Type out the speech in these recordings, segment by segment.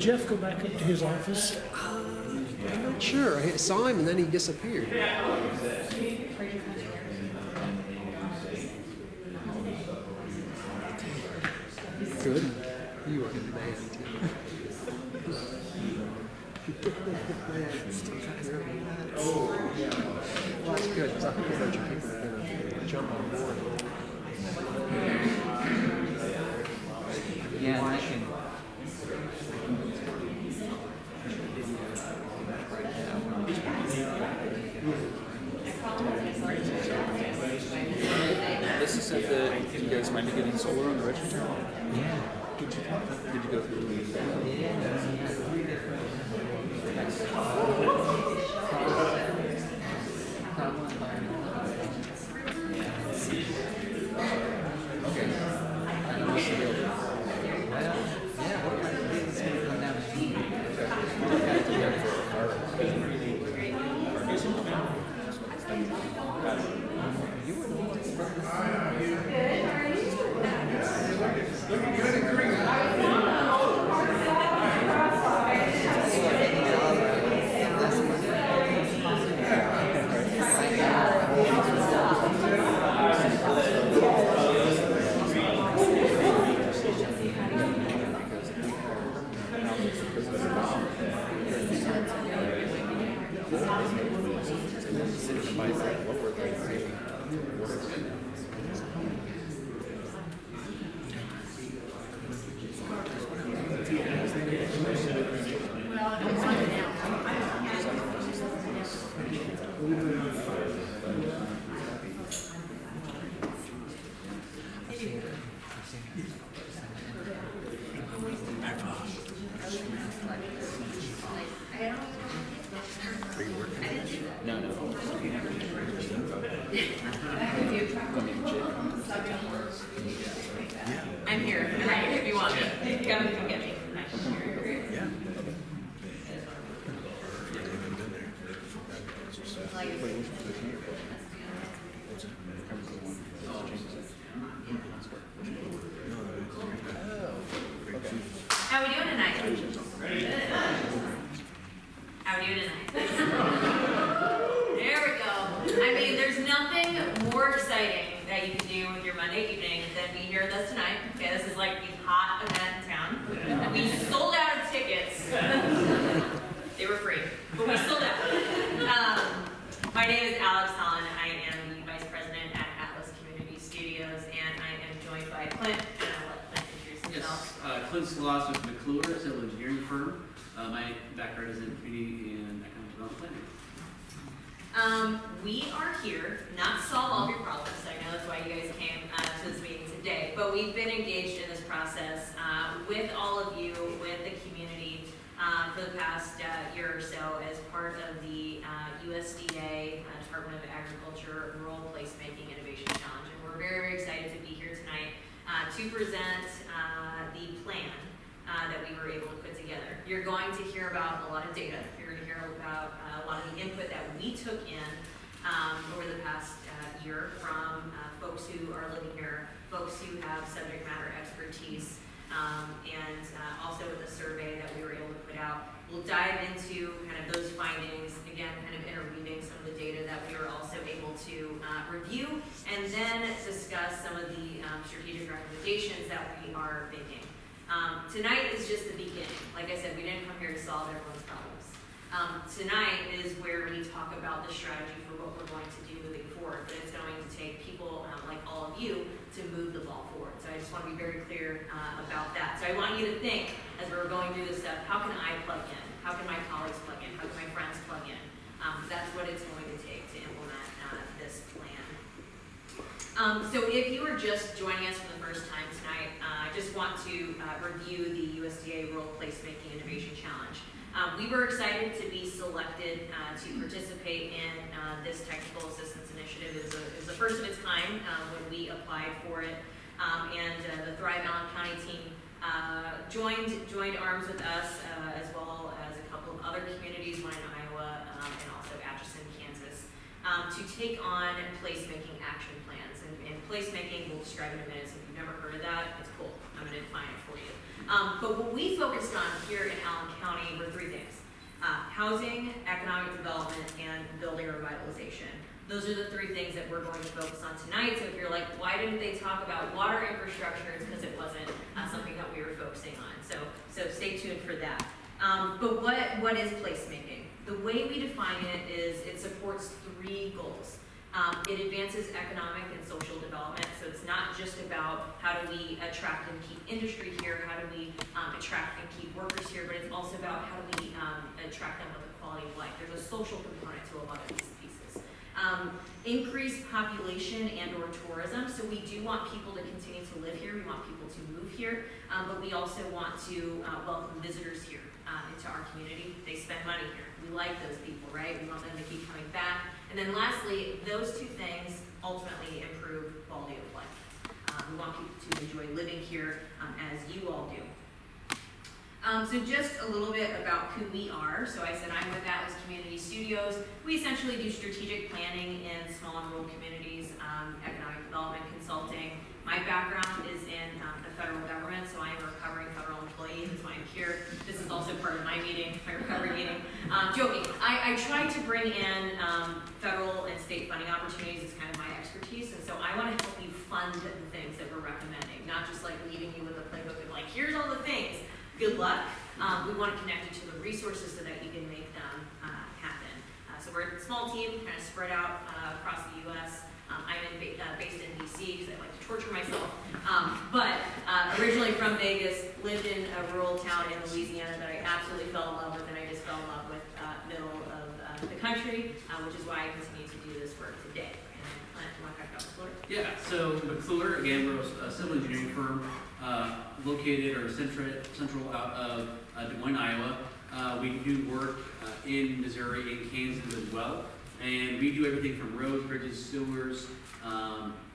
Jeff go back up to his office? I'm not sure. I saw him and then he disappeared. Good. You are the man, too. Well, that's good, because I think a bunch of people are going to jump on board. Yeah, and I can. This is at the, you guys might be getting solar on the register? Yeah. Did you go through the I'm here, if you want me. Come get me. How are we doing tonight? How are we doing tonight? There we go. I mean, there's nothing more exciting that you can do with your Monday evening than be here with us tonight. Okay, this is like the hot event in town. We sold out of tickets. They were free, but we sold out. My name is Alex Holland. I am the Vice President at Atlas Community Studios, and I am joined by Clint, and I'll let Clint introduce himself. Yes, Clint Sloss with McClure, a civil engineering firm. My background is in community and economic development planning. We are here not to solve all of your problems. I know that's why you guys came to this meeting today, but we've been engaged in this process with all of you, with the community, for the past year or so as part of the USDA, Department of Agriculture Rural Placemaking Innovation Challenge. And we're very, very excited to be here tonight to present the plan that we were able to put together. You're going to hear about a lot of data. You're going to hear about a lot of the input that we took in over the past year from folks who are living here, folks who have subject matter expertise, and also with the survey that we were able to put out. We'll dive into kind of those findings, again, kind of interweaving some of the data that we were also able to review, and then discuss some of the strategic recommendations that we are making. Tonight is just the beginning. Like I said, we didn't come here to solve everyone's problems. Tonight is where we talk about the strategy for what we're going to do moving forward, but it's going to take people like all of you to move the ball forward. So I just want to be very clear about that. So I want you to think, as we're going through this stuff, how can I plug in? How can my colleagues plug in? How can my friends plug in? That's what it's going to take to implement this plan. So if you are just joining us for the first time tonight, I just want to review the USDA Rural Placemaking Innovation Challenge. We were excited to be selected to participate in this technical assistance initiative. It was the first of its kind when we applied for it. And the Thrive Allen County team joined arms with us, as well as a couple of other communities, one in Iowa and also Atchison, Kansas, to take on placemaking action plans. And placemaking, we'll describe in a minute, so if you've never heard of that, it's cool. I'm gonna define it for you. But what we focused on here in Allen County were three things. Housing, economic development, and building revitalization. Those are the three things that we're going to focus on tonight. So if you're like, why didn't they talk about water infrastructure? It's because it wasn't something that we were focusing on. So stay tuned for that. But what is placemaking? The way we define it is it supports three goals. It advances economic and social development, so it's not just about how do we attract and keep industry here, how do we attract and keep workers here, but it's also about how do we attract them with a quality of life. There's a social component to a lot of these pieces. Increased population and or tourism, so we do want people to continue to live here, we want people to move here, but we also want to welcome visitors here into our community. They spend money here. We like those people, right? We want them to keep coming back. And then lastly, those two things ultimately improve quality of life. We want people to enjoy living here as you all do. So just a little bit about who we are. So I said I'm with Atlas Community Studios. We essentially do strategic planning in small and rural communities, economic development consulting. My background is in the federal government, so I am a recovering federal employee. That's why I'm here. This is also part of my meeting, my recovery meeting. Joking. I try to bring in federal and state funding opportunities. It's kind of my expertise, and so I want to help you fund the things that we're recommending, not just like leaving you with a playbook of like, here's all the things. Good luck. We want to connect you to the resources so that you can make them happen. So we're a small team, kind of spread out across the U.S. I'm based in D.C. because I like to torture myself. But originally from Vegas, lived in a rural town in Louisiana that I absolutely fell in love with, and I just fell in love with middle of the country, which is why I continue to do this work today. And Clint, you want to talk about McClure? Yeah, so McClure, again, we're a civil engineering firm located or central out of Des Moines, Iowa. We do work in Missouri and Kansas as well. And we do everything from roads, bridges, sewers,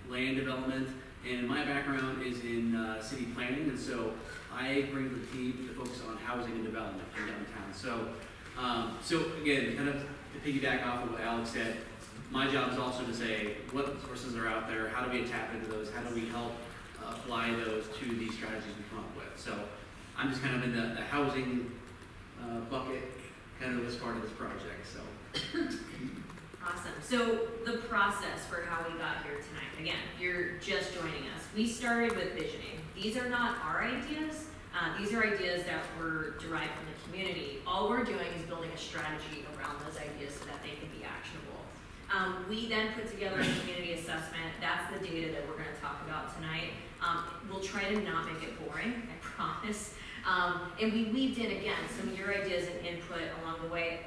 land development. And my background is in city planning, and so I bring the team to focus on housing and development in downtown. So again, kind of to piggyback off of what Alex said, my job is also to say what resources are out there, how do we tap into those, how do we help apply those to these strategies we come up with. So I'm just kind of in the housing bucket, kind of as part of this project. So. Awesome. So the process for how we got here tonight, again, you're just joining us. We started with visioning. These are not our ideas. These are ideas that were derived from the community. All we're doing is building a strategy around those ideas so that they can be actionable. We then put together a community assessment. That's the data that we're going to talk about tonight. We'll try to not make it boring, I promise. And we weaved in, again, some of your ideas and input along the way.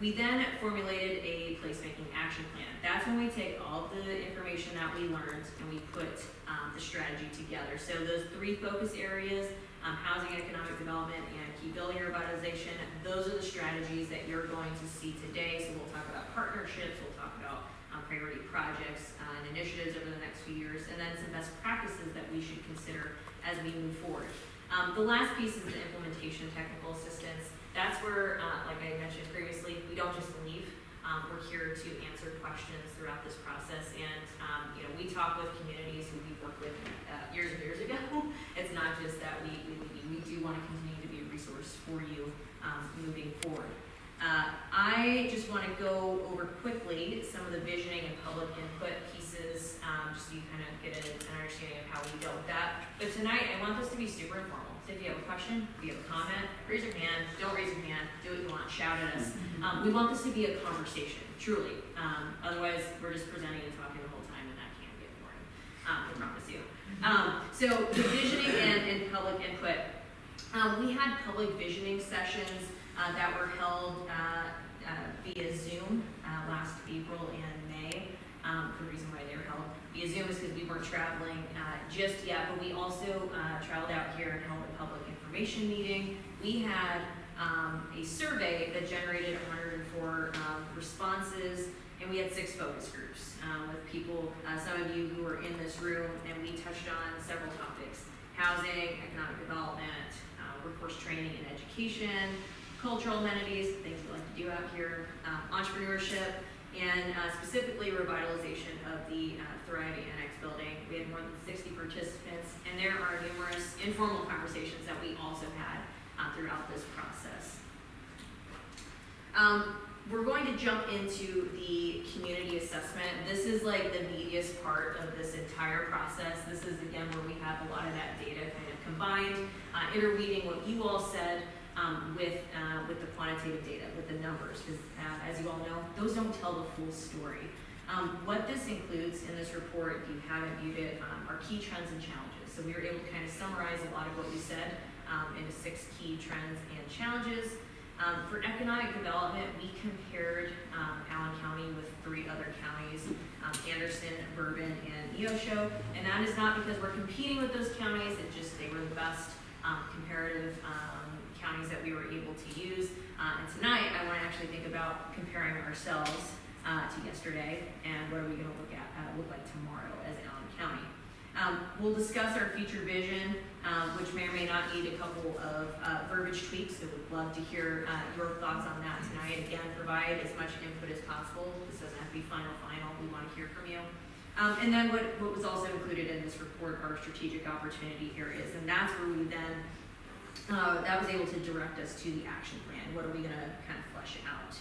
We then formulated a placemaking action plan. That's when we take all the information that we learned and we put the strategy together. So those three focus areas, housing, economic development, and key building revitalization, those are the strategies that you're going to see today. So we'll talk about partnerships, we'll talk about priority projects and initiatives over the next few years, and then some best practices that we should consider as we move forward. The last piece is the implementation technical assistance. That's where, like I mentioned previously, we don't just leave. We're here to answer questions throughout this process, and we talk with communities who we've worked with years and years ago. It's not just that we do want to continue to be a resource for you moving forward. I just want to go over quickly some of the visioning and public input pieces, just so you kind of get an understanding of how we dealt with that. But tonight, I want this to be super informal. So if you have a question, if you have a comment, raise your hand. Don't raise your hand. Do what you want. Shout at us. We want this to be a conversation, truly. Otherwise, we're just presenting and talking the whole time, and that can get boring. I promise you. So the visioning and public input. We had public visioning sessions that were held via Zoom last April and May. The reason why they were held via Zoom is because we weren't traveling just yet, but we also traveled out here and held a public information meeting. We had a survey that generated 104 responses, and we had 6 focus groups with people, some of you who were in this room, and we touched on several topics: housing, economic development, workforce training and education, cultural amenities, things we like to do out here, entrepreneurship, and specifically revitalization of the Thrive Annex building. We had more than 60 participants, and there are numerous informal conversations that we also had throughout this process. We're going to jump into the community assessment. This is like the meatiest part of this entire process. This is, again, where we have a lot of that data kind of combined, interweaving what you all said with the quantitative data, with the numbers, because as you all know, those don't tell the full story. What this includes in this report, if you haven't viewed it, are key trends and challenges. So we were able to kind of summarize a lot of what we said into 6 key trends and challenges. For economic development, we compared Allen County with 3 other counties, Anderson, Bourbon, and Neosho, and that is not because we're competing with those counties, it's just they were the best comparative counties that we were able to use. And tonight, I want to actually think about comparing ourselves to yesterday, and what are we going to look like tomorrow as Allen County. We'll discuss our future vision, which may or may not need a couple of verbiage tweaks, so we'd love to hear your thoughts on that tonight. Again, provide as much input as possible. This doesn't have to be final. We want to hear from you. And then what was also included in this report are strategic opportunity areas, and that's where we then, that was able to direct us to the action plan. What are we going to kind of flesh out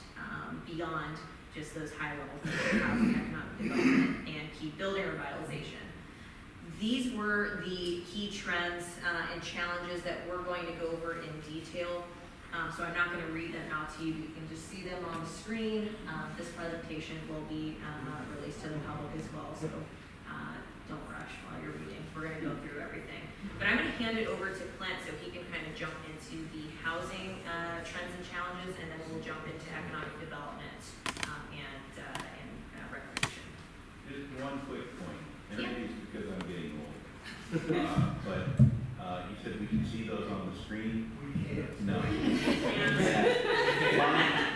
beyond just those high level things, housing, economic development, and key building revitalization. These were the key trends and challenges that we're going to go over in detail. So I'm not going to read them out to you. You can just see them on the screen. This presentation will be released to the public as well, so don't rush while you're reading. We're going to go through everything. But I'm going to hand it over to Clint so he can kind of jump into the housing trends and challenges, and then we'll jump into economic development and recreation. Just one quick point. And Yeah. maybe it's because I'm getting old. But you said we can see those on the screen? We can. No.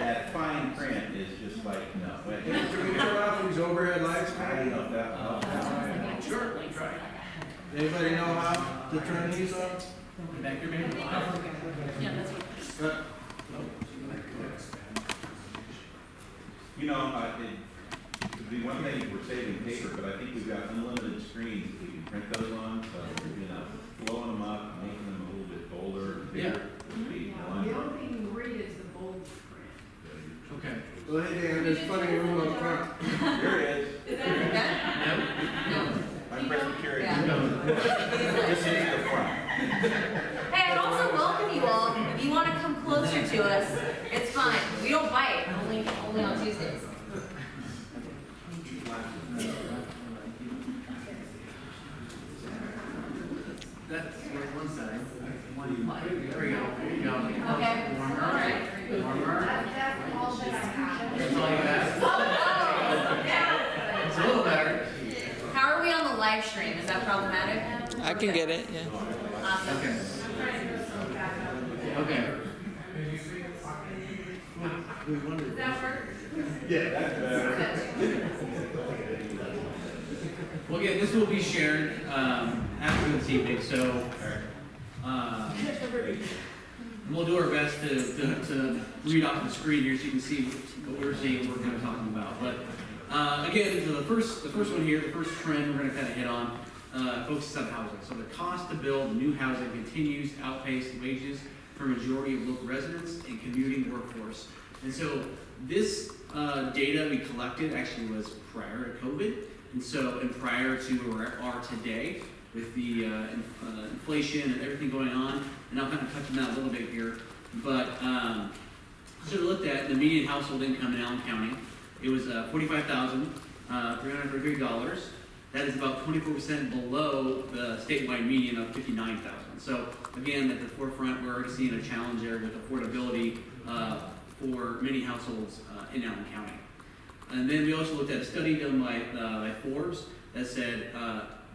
That fine print is just like, no. Can we turn off these overhead lights? I don't know if that will help. Sure, let me try. Anybody know how to turn these on? Back your man. Yeah, that's what. You know, it'd be one thing if we're saving paper, but I think we've got unlimited screens that we can print those on. So, blowing them up, making them a little bit bolder and bigger would be one. The only thing you read is the bold print. Okay. Well, hey Dan, there's plenty of room up front. Here it is. Is that no? I'm Presbyterian. Yeah. This is the front. Hey, I'd also welcome you all. If you want to come closer to us, it's fine. We don't bite, only on Tuesdays. That's one side. There we go. There you go. Okay. Warmer. All right. Warmer. That's all that I have. That's all you got. Oh, okay. It's a little better. How are we on the live stream? Is that problematic? I can get it, yeah. Awesome. Okay. Okay. Does that work? Well, again, this will be shared after this evening, so we'll do our best to read off the screen here so you can see what we're seeing and what we're kind of talking about. But again, the first one here, the first trend we're going to kind of hit on focuses on housing. So the cost to build new housing continues to outpace wages for a majority of local residents and commuting workforce. And so this data we collected actually was prior to COVID. And prior to where we are today with the inflation and everything going on, and I'll kind of touch on that a little bit here. But so we looked at the median household income in Allen County. It was $45,333. That is about 24% below the statewide median of $59,000. So again, at the forefront, we're already seeing a challenge there with affordability for many households in Allen County. And then we also looked at a study done by Forbes that said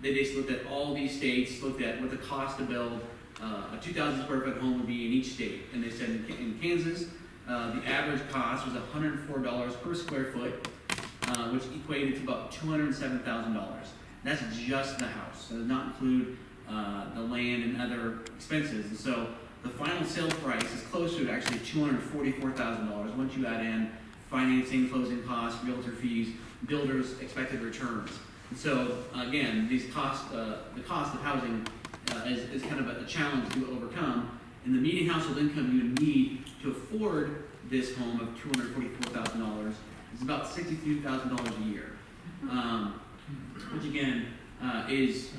they just looked at all these states, looked at what the cost to build a 2,000 square foot home would be in each state. And they said in Kansas, the average cost was $104 per square foot, which equated to about $207,000. That's just the house. That does not include the land and other expenses. And so the final sale price is closer to actually $244,000 once you add in financing, closing costs, realtor fees, builders' expected returns. And so again, the cost of housing is kind of a challenge to overcome. And the median household income you would need to afford this home of $244,000 is about $62,000 a year, which again is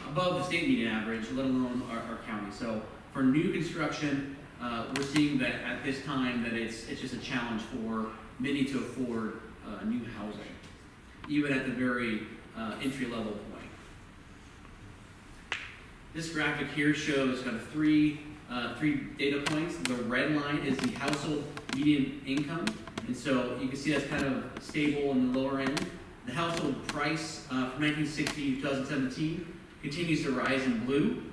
above the state median average, let alone our county. So for new construction, we're seeing that at this time that it's just a challenge for many to afford new housing, even at the very entry level point. This graphic here shows kind of three data points. The red line is the household median income, and so you can see that's kind of stable in the lower end. The household price from 1960 to 2017 continues to rise in blue,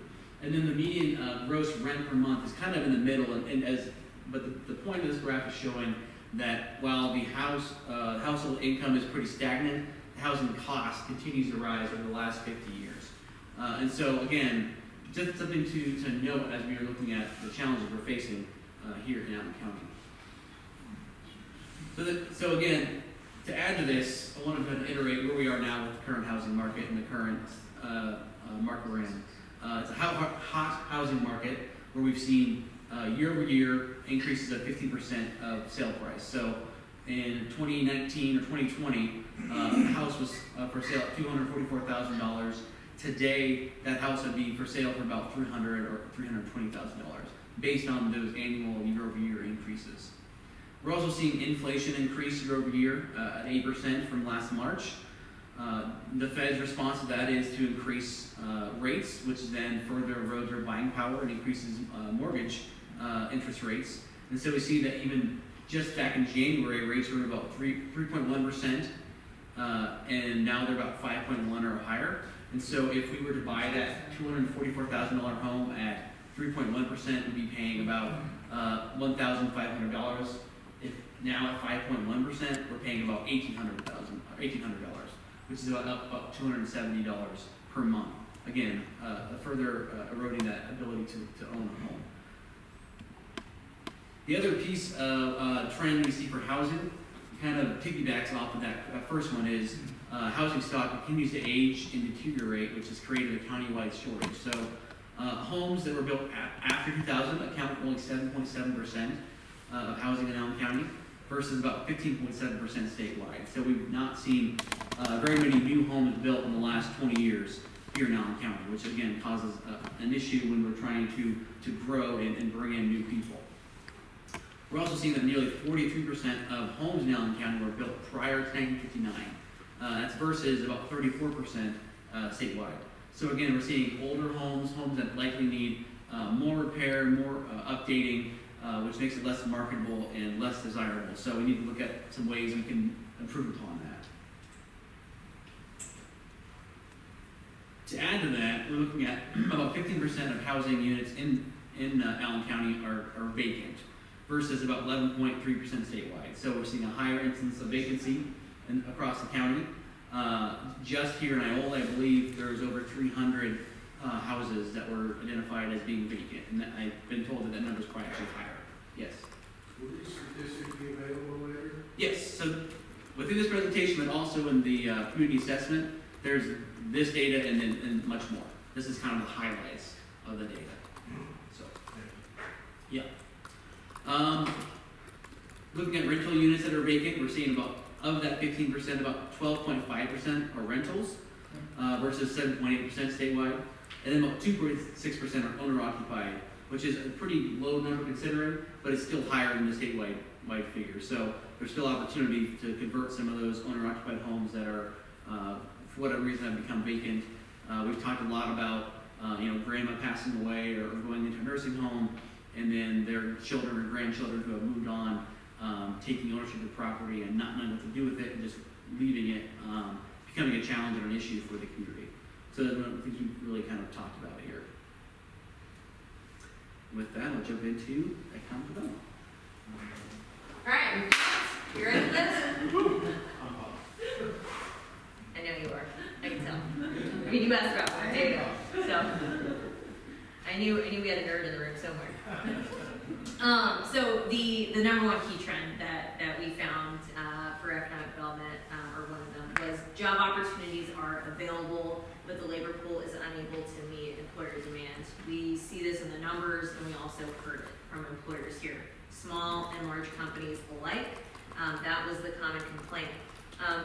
and then the median gross rent per month is kind of in the middle. But the point of this graph is showing that while the household income is pretty stagnant, the housing cost continues to rise over the last 50 years. And so again, just something to note as we are looking at the challenges we're facing here in Allen County. So again, to add to this, I wanted to iterate where we are now with the current housing market and the current market we're in. It's a hot housing market where we've seen year over year increases of 15% of sale price. So in 2019 or 2020, the house was for sale at $244,000. Today, that house would be for sale for about $300,000 or $320,000, based on those annual year-over-year increases. We're also seeing inflation increase year over year at 8% from last March. The Fed's response to that is to increase rates, which then further erodes our buying power and increases mortgage interest rates. And so we see that even just back in January, rates were about 3.1%, and now they're about 5.1 or higher. And so if we were to buy that $244,000 home at 3.1%, we'd be paying about $1,500. If now at 5.1%, we're paying about $1,800, which is about $270 per month. Again, further eroding that ability to own a home. The other piece of trend we see for housing kind of piggybacks off of that first one is housing stock continues to age and deteriorate, which has created a countywide shortage. So homes that were built after 2000 account for only 7.7% of housing in Allen County versus about 15.7% statewide. So we've not seen very many new homes built in the last 20 years here in Allen County, which again causes an issue when we're trying to grow and bring in new people. We're also seeing that nearly 43% of homes in Allen County were built prior to 1959. That's versus about 34% statewide. So again, we're seeing older homes that likely need more repair, more updating, which makes it less marketable and less desirable. So we need to look at some ways we can improve upon that. To add to that, we're looking at about 15% of housing units in Allen County are vacant versus about 11.3% statewide. So we're seeing a higher incidence of vacancy across the county. Just here in Iola, I believe there's over 300 houses that were identified as being vacant, and I've been told that number is probably actually higher. Yes? Will these statistics be available later? Yes, so within this presentation, but also in the community assessment, there's this data and much more. This is kind of the highlights of the data. So, yeah. Looking at rental units that are vacant, we're seeing of that 15%, about 12.5% are rentals versus 7.8% statewide. And then about 2.6% are owner-occupied, which is a pretty low number considering, but it's still higher than the statewide figure. So there's still opportunity to convert some of those owner-occupied homes that are, for whatever reason, have become vacant. We've talked a lot about, grandma passing away or going into a nursing home, and then their children or grandchildren who have moved on, taking ownership of the property and not knowing what to do with it and just leaving it, becoming a challenge and an issue for the community. So that's one of the things we've really kind of talked about here. With that, I'll jump into accountability. All right, you ready for this? I know you are. I can tell. I mean, you asked about it. There you go. So I knew we had a nerd in the room somewhere. So the number one key trend that we found Job opportunities are available, but the labor pool is unable to meet employer demand. We see this in the numbers, and we also heard it from employers here, small and large companies alike. That was the common complaint.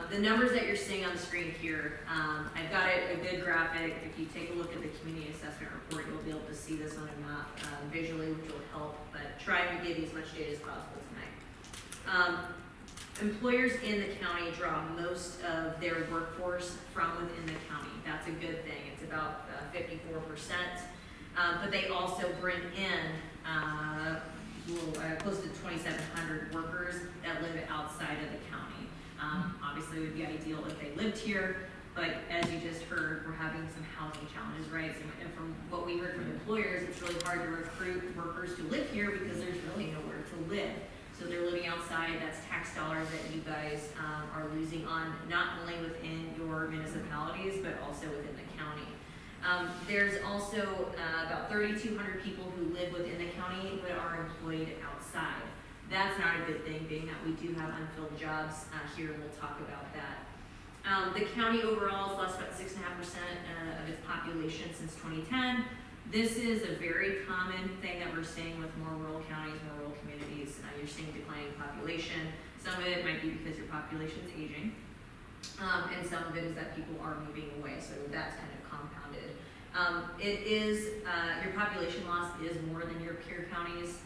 The numbers that you're seeing on the screen here, I've got a good graphic. If you take a look at the community assessment report, you'll be able to see this on a map visually, which will help, but trying to give you as much data as possible tonight. Employers in the county draw most of their workforce from within the county. That's a good thing. It's about 54%. But they also bring in close to 2,700 workers that live outside of the county. Obviously, it would be ideal if they lived here, but as you just heard, we're having some housing challenges, right? And from what we heard from employers, it's really hard to recruit workers to live here because there's really nowhere to live. So they're living outside. That's tax dollars that you guys are losing on not only within your municipalities, but also within the county. There's also about 3,200 people who live within the county but are employed outside. That's not a good thing, being that we do have unfilled jobs here, and we'll talk about that. The county overall has lost about 6.5% of its population since 2010. This is a very common thing that we're seeing with more rural counties, more rural communities. You're seeing declining population. Some of it might be because your population is aging, and some of it is that people are moving away, so that's kind of compounded. It is, your population loss is more than your peer counties,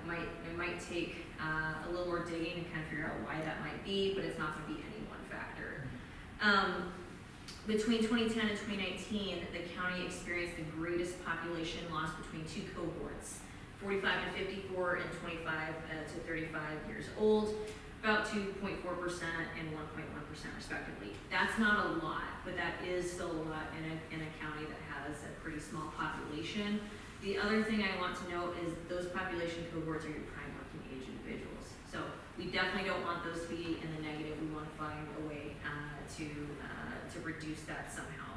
it might take a little more digging to kind of figure out why that might be, but it's not going to be any one factor. Between 2010 and 2019, the county experienced the greatest population loss between two cohorts, 45 to 54 and 25 to 35 years old, about 2.4% and 1.1% respectively. That's not a lot, but that is still a lot in a county that has a pretty small population. The other thing I want to note is those population cohorts are your prime working age individuals. So we definitely don't want those to be in the negative. We want to find a way to reduce that somehow.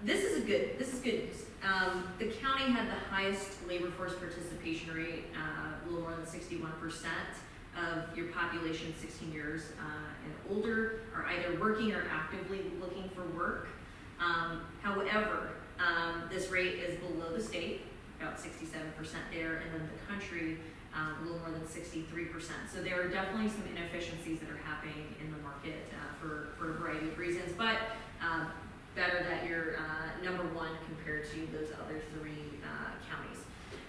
This is good news. The county had the highest labor force participation rate, a little more than 61% of your population 16 years and older are either working or actively looking for work. However, this rate is below the state, about 67% there, and then the country, a little more than 63%. So there are definitely some inefficiencies that are happening in the market for a variety of reasons, but better that you're number one compared to those other three counties.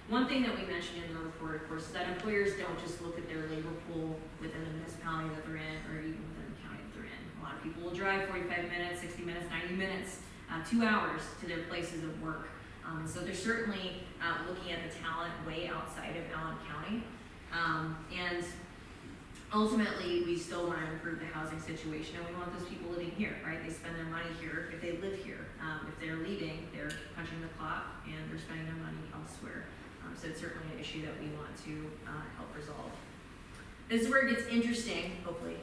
One thing that we mentioned in the report, of course, is that employers don't just look at their labor pool within the municipality that they're in or even within the county that they're in. A lot of people will drive 45 minutes, 60 minutes, 90 minutes, 2 hours to their places of work. So they're certainly looking at the talent way outside of Allen County. And ultimately, we still want to improve the housing situation, and we want those people living here, right? They spend their money here if they live here. If they're leaving, they're punching the clock and they're spending their money elsewhere. So it's certainly an issue that we want to help resolve. This is where it gets interesting, hopefully.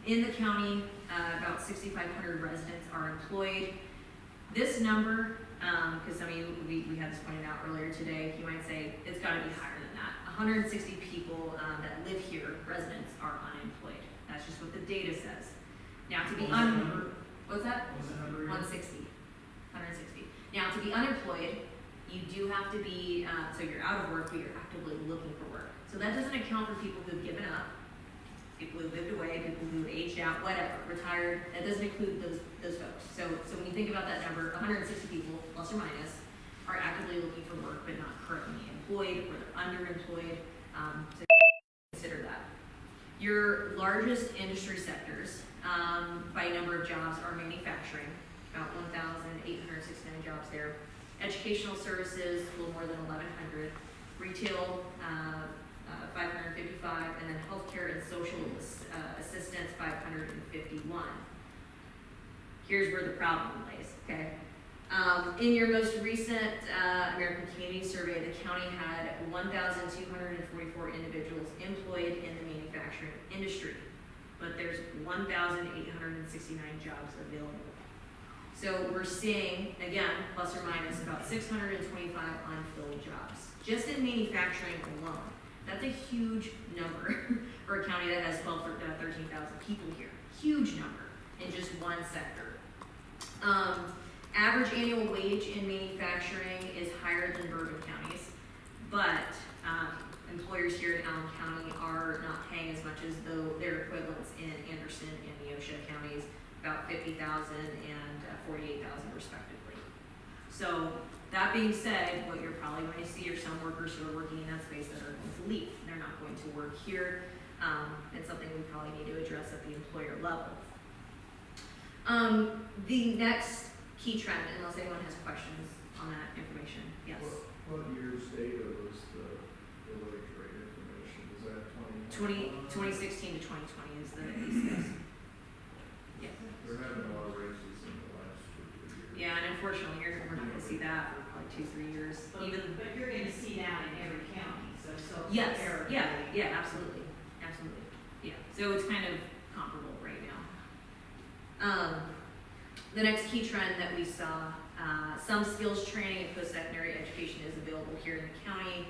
In the county, about 6,500 residents are employed. This number, because some of you, we had this pointed out earlier today, you might say it's got to be higher than that. 160 people that live here, residents, are unemployed. That's just what the data says. Now to be what's that? 160. 160. Now to be unemployed, you do have to be, so you're out of work, but you're actively looking for work. So that doesn't account for people who've given up, people who moved away, people who aged out, whatever, retired. That doesn't include those folks. So when you think about that number, 160 people, plus or minus, are actively looking for work but not currently employed or they're underemployed. So consider that. Your largest industry sectors by number of jobs are manufacturing, about 1,869 jobs there. Educational services, a little more than 1,100. Retail, 555, and then healthcare and social assistance, 551. Here's where the problem lays, okay? In your most recent American Community Survey, the county had 1,244 individuals employed in the manufacturing industry, but there's 1,869 jobs available. So we're seeing, again, plus or minus, about 625 unfilled jobs, just in manufacturing alone. That's a huge number for a county that has 13,000 people here. Huge number in just one sector. Average annual wage in manufacturing is higher than Bourbon counties, but employers here in Allen County are not paying as much as though their equivalents in Anderson and Neosho counties, about 50,000 and 48,000 respectively. So that being said, what you're probably going to see are some workers who are working in that space that are going to leave. They're not going to work here. It's something we probably need to address at the employer level. The next key trend, unless anyone has questions on that information, yes. What year's data was the wage rate information? Is that 2016 to 2020 is the discuss. Yeah. They're having a lot of raises in the last 2 years. Yeah, and unfortunately, we're not going to see that for probably 2-3 years. But you're gonna see that in every county, so. Yes, compare. yeah, absolutely, yeah. So it's kind of comparable right now. The next key trend that we saw, some skills training and post-secondary education is available here in the county,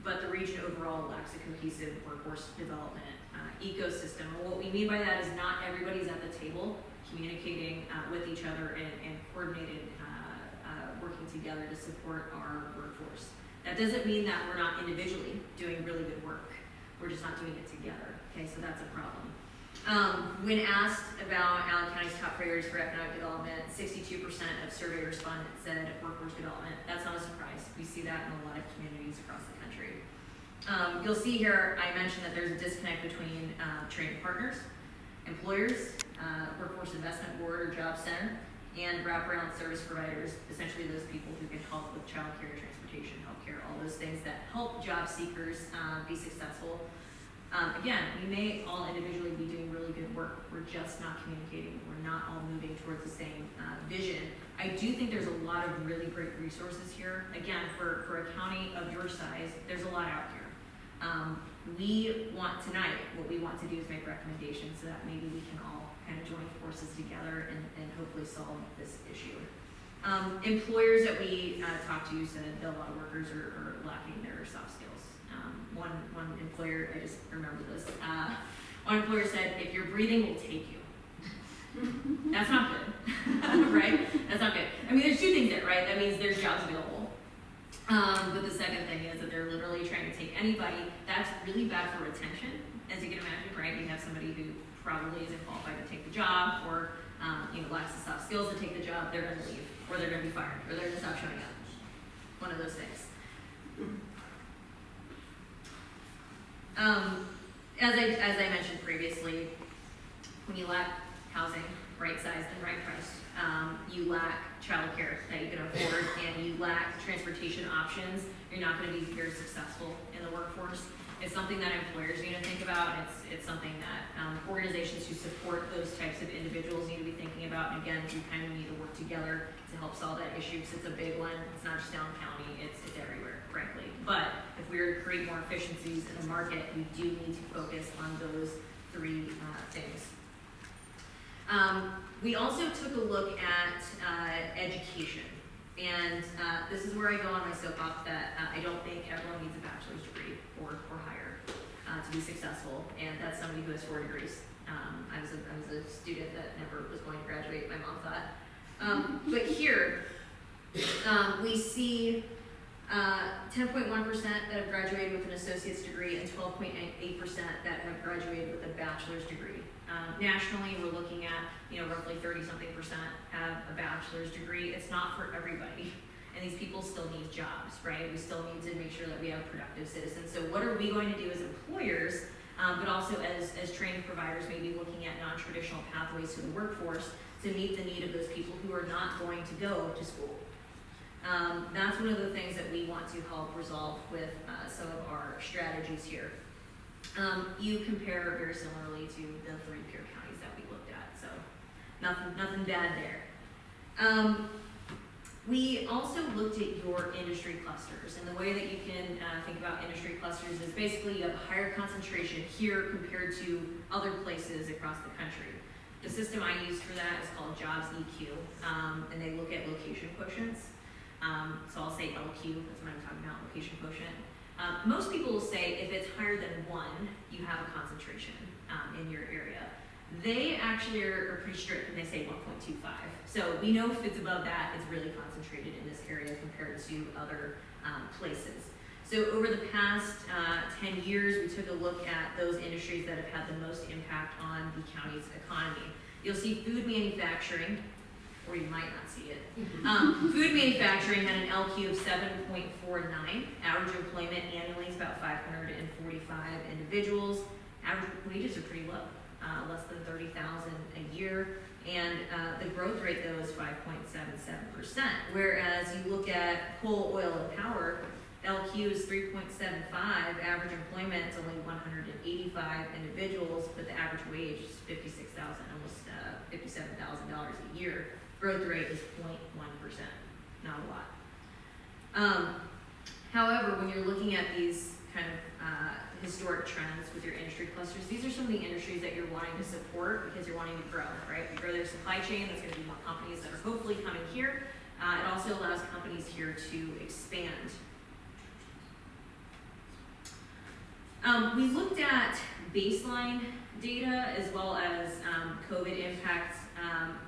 but the region overall lacks a cohesive workforce development ecosystem. And what we mean by that is not everybody's at the table communicating with each other and coordinated working together to support our workforce. That doesn't mean that we're not individually doing really good work. We're just not doing it together. Okay, so that's a problem. When asked about Allen County's top priorities for economic development, 62% of survey respondents said workforce development. That's not a surprise. We see that in a lot of communities across the country. You'll see here, I mentioned that there's a disconnect between training partners, employers, workforce investment board or job center, and wraparound service providers, essentially those people who can help with childcare, transportation, healthcare, all those things that help job seekers be successful. Again, we may all individually be doing really good work. We're just not communicating. We're not all moving towards the same vision. I do think there's a lot of really great resources here. Again, for a county of your size, there's a lot out here. We want tonight, what we want to do is make recommendations so that maybe we can all kind of join forces together and hopefully solve this issue. Employers that we talked to said that a lot of workers are lacking their soft skills. One employer, I just remember this, one employer said, if you're breathing, we'll take you. That's not good, right? That's not good. I mean, there's two things there, right? That means there's jobs available. But the second thing is that they're literally trying to take anybody. That's really bad for retention, as you can imagine, right? You have somebody who probably isn't qualified to take the job or lacks the soft skills to take the job, they're going to leave, or they're going to be fired, or they're going to stop showing up. One of those things. As I mentioned previously, when you lack housing, right size and right price, you lack childcare that you can afford, and you lack transportation options, you're not going to be very successful in the workforce. It's something that employers need to think about, and it's something that organizations who support those types of individuals need to be thinking about. And again, we kind of need to work together to help solve that issue, because it's a big one. It's not just Allen County, it's everywhere, frankly. But if we are to create more efficiencies in the market, we do need to focus on those three things. We also took a look at education. And this is where I go on my soapbox that I don't think everyone needs a bachelor's degree or higher to be successful. And that's somebody who has 4 degrees. I was a student that never was going to graduate, my mom thought. But here, we see 10.1% that have graduated with an associate's degree and 12.8% that have graduated with a bachelor's degree. Nationally, we're looking at roughly 30-something% have a bachelor's degree. It's not for everybody, and these people still need jobs, right? We still need to make sure that we have productive citizens. So what are we going to do as employers, but also as training providers, maybe looking at non-traditional pathways to the workforce to meet the need of those people who are not going to go to school? That's one of the things that we want to help resolve with some of our strategies here. You compare very similarly to the 3 peer counties that we looked at, so nothing bad there. We also looked at your industry clusters, and the way that you can think about industry clusters is basically you have a higher concentration here compared to other places across the country. The system I use for that is called Jobs EQ, and they look at location quotients. So I'll say LQ, that's what I'm talking about, location quotient. Most people will say if it's higher than 1, you have a concentration in your area. They actually are pretty strict, and they say 1.25. So we know if it's above that, it's really concentrated in this area compared to other places. So over the past 10 years, we took a look at those industries that have had the most impact on the county's economy. You'll see food manufacturing, or you might not see it. Food manufacturing had an LQ of 7.49. Average employment annually is about 545 individuals. Average wages are pretty low, less than 30,000 a year. And the growth rate, though, is 5.77%. Whereas you look at coal, oil, and power, LQ is 3.75. Average employment is only 185 individuals, but the average wage is $56,000, almost $57,000 a year. Growth rate is 0.1%, not a lot. However, when you're looking at these kind of historic trends with your industry clusters, these are some of the industries that you're wanting to support because you're wanting to grow, right? You grow their supply chain, there's going to be more companies that are hopefully coming here. It also allows companies here to expand. We looked at baseline data as well as COVID impacts.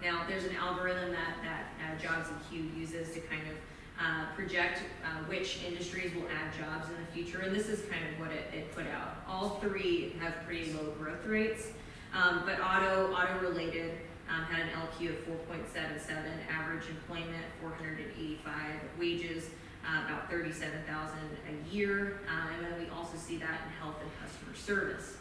Now, there's an algorithm that JobsIQ uses to kind of project which industries will add jobs in the future, and this is kind of what it put out. All 3 have pretty low growth rates, but auto-related had an LQ of 4.77, average employment 485, wages about 37,000 a year, and then we also see that in health and customer service.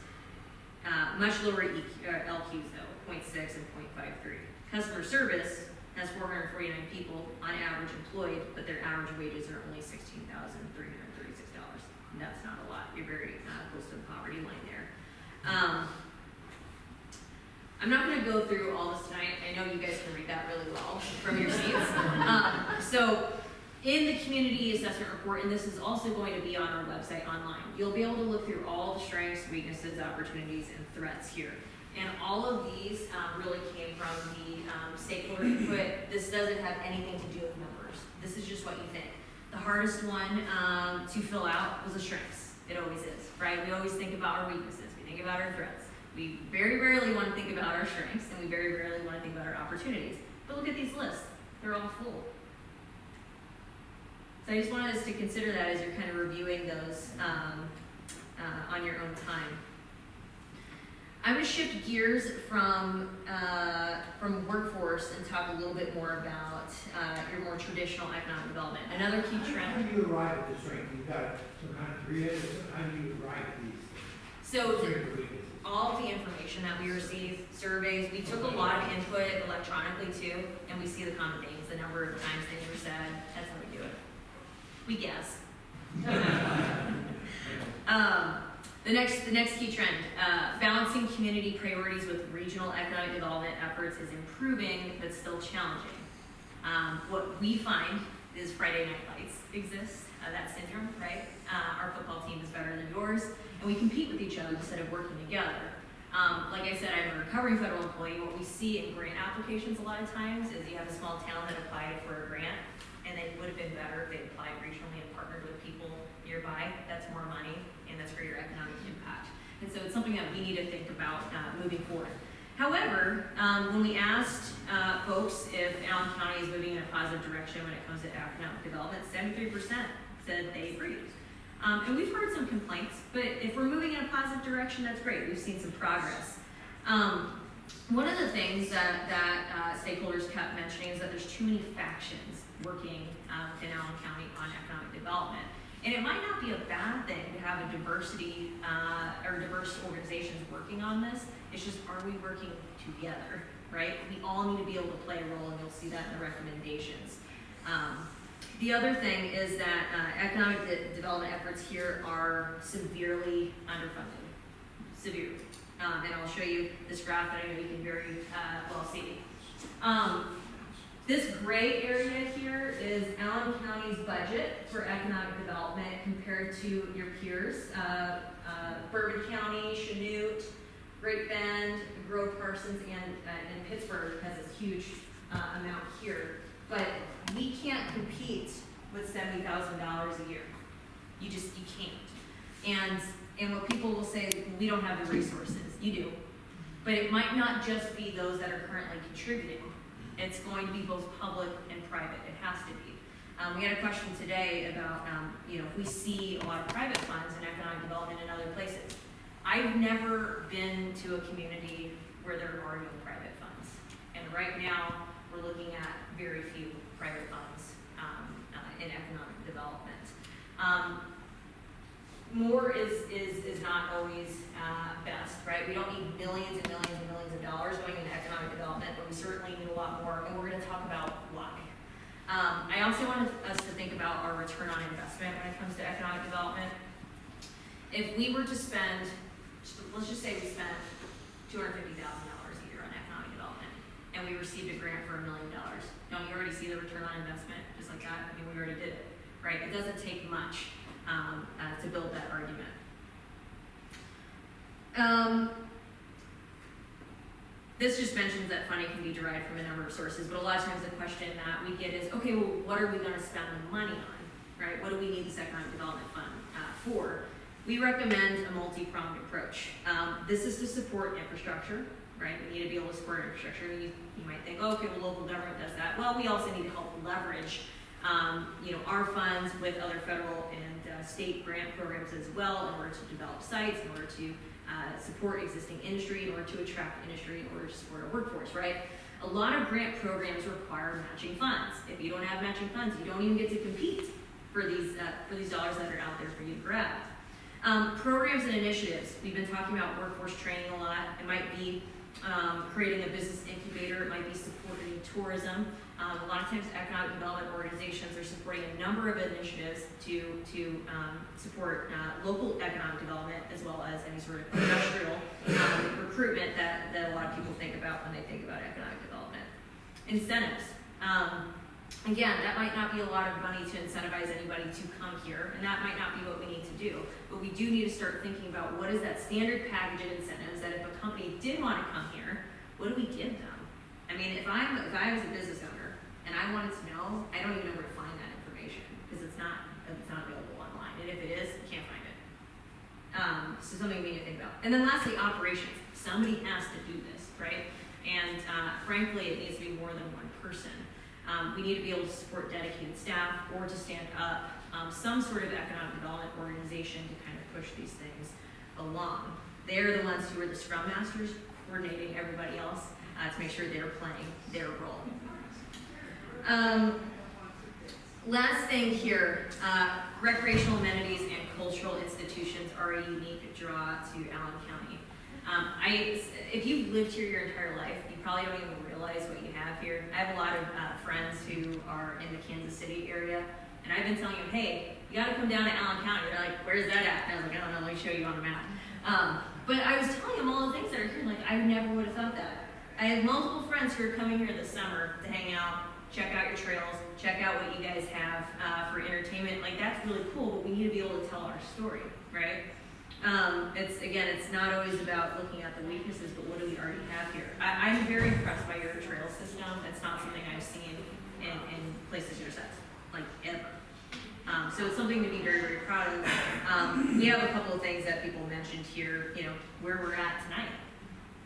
Much lower LQs though, 0.6 and 0.53. Customer service has 449 people on average employed, but their average wages are only $16,336. And that's not a lot. You're very close to the poverty line there. I'm not going to go through all this tonight. I know you guys can read that really well from your seats. So in the community assessment report, and this is also going to be on our website online, you'll be able to look through all the strengths, weaknesses, opportunities, and threats here. And all of these really came from the stakeholder input. This doesn't have anything to do with numbers. This is just what you think. The hardest one to fill out was the strengths. It always is, right? We always think about our weaknesses. We think about our threats. We very rarely want to think about our strengths, and we very rarely want to think about our opportunities. But look at these lists. They're all full. So I just wanted us to consider that as you're kind of reviewing those on your own time. I'm going to shift gears from workforce and talk a little bit more about your more traditional economic development. Another key trend. How do you arrive at the strength? You've got some kind of grid. How do you arrive at these? So all of the information that we receive, surveys, we took a lot of input electronically too, and we see the common things, the number of times things were said. That's how we do it. We guess. The next key trend, balancing community priorities with regional economic development efforts is improving, but still challenging. What we find is Friday night lights exist, that syndrome, right? Our football team is better than yours, and we compete with each other instead of working together. Like I said, I'm a recovering federal employee. What we see in grant applications a lot of times is you have a small town that applied for a grant, and they would have been better if they applied regionally and partnered with people nearby. That's more money, and that's greater economic impact. And so it's something that we need to think about moving forward. However, when we asked folks if Allen County is moving in a positive direction when it comes to economic development, 73% said they agreed. And we've heard some complaints, but if we're moving in a positive direction, that's great. We've seen some progress. One of the things that stakeholders kept mentioning is that there's too many factions working in Allen County on economic development. And it might not be a bad thing to have a diversity or diverse organizations working on this. It's just, are we working together, right? We all need to be able to play a role, and you'll see that in the recommendations. The other thing is that economic development efforts here are severely underfunded, severely. And I'll show you this graph that I know you can very well see. This gray area here is Allen County's budget for economic development compared to your peers. Bourbon County, Chanute, Great Bend, Grove Parsons, and Pittsburgh has this huge amount here. But we can't compete with $70,000 a year. You can't. And what people will say, we don't have the resources. You do. But it might not just be those that are currently contributing. It's going to be both public and private. It has to be. We had a question today about, if we see a lot of private funds in economic development in other places. I've never been to a community where there are no private funds. And right now, we're looking at very few private funds in economic development. More is not always best, right? We don't need millions and millions and millions of dollars going into economic development, but we certainly need a lot more, and we're going to talk about why. I also want us to think about our return on investment when it comes to economic development. If we were to spend, let's just say we spent $250,000 a year on economic development, and we received a grant for $1 million. Don't you already see the return on investment just like that? I mean, we already did it, right? It doesn't take much to build that argument. This just mentions that funding can be derived from a number of sources, but a lot of times the question that we get is, okay, well, what are we going to spend the money on, right? What do we need this economic development fund for? We recommend a multi-pronged approach. This is to support infrastructure, right? We need to be able to support infrastructure. I mean, you might think, oh, okay, well, local government does that. Well, we also need to help leverage, our funds with other federal and state grant programs as well in order to develop sites, in order to support existing industry, in order to attract industry, in order to support our workforce, right? A lot of grant programs require matching funds. If you don't have matching funds, you don't even get to compete for these dollars that are out there for you to grab. Programs and initiatives. We've been talking about workforce training a lot. It might be creating a business incubator. It might be supporting tourism. A lot of times economic development organizations are supporting a number of initiatives to support local economic development as well as any sort of industrial recruitment that a lot of people think about when they think about economic development. Incentives. Again, that might not be a lot of money to incentivize anybody to come here, and that might not be what we need to do. But we do need to start thinking about what is that standard package of incentives that if a company did want to come here, what do we give them? I mean, if I was a business owner and I wanted to know, I don't even know where to find that information because it's not available online. And if it is, you can't find it. So something we need to think about. And then lastly, operations. Somebody has to do this, right? And frankly, it needs to be more than one person. We need to be able to support dedicated staff or to stand up some sort of economic development organization to kind of push these things along. They're the ones who are the scrum masters, coordinating everybody else to make sure they're playing their role. Last thing here, recreational amenities and cultural institutions are a unique draw to Allen County. If you've lived here your entire life, you probably don't even realize what you have here. I have a lot of friends who are in the Kansas City area, and I've been telling them, hey, you gotta come down to Allen County. They're like, where's that at? And I was like, I don't know, let me show you on the map. But I was telling them all the things that are here, like, I never would have thought that. I have multiple friends who are coming here this summer to hang out, check out your trails, check out what you guys have for entertainment. Like, that's really cool, but we need to be able to tell our story, right? It's not always about looking at the weaknesses, but what do we already have here? I'm very impressed by your trail system. That's not something I've seen in places your size, like ever. So it's something to be very, very proud of. We have a couple of things that people mentioned here, where we're at tonight.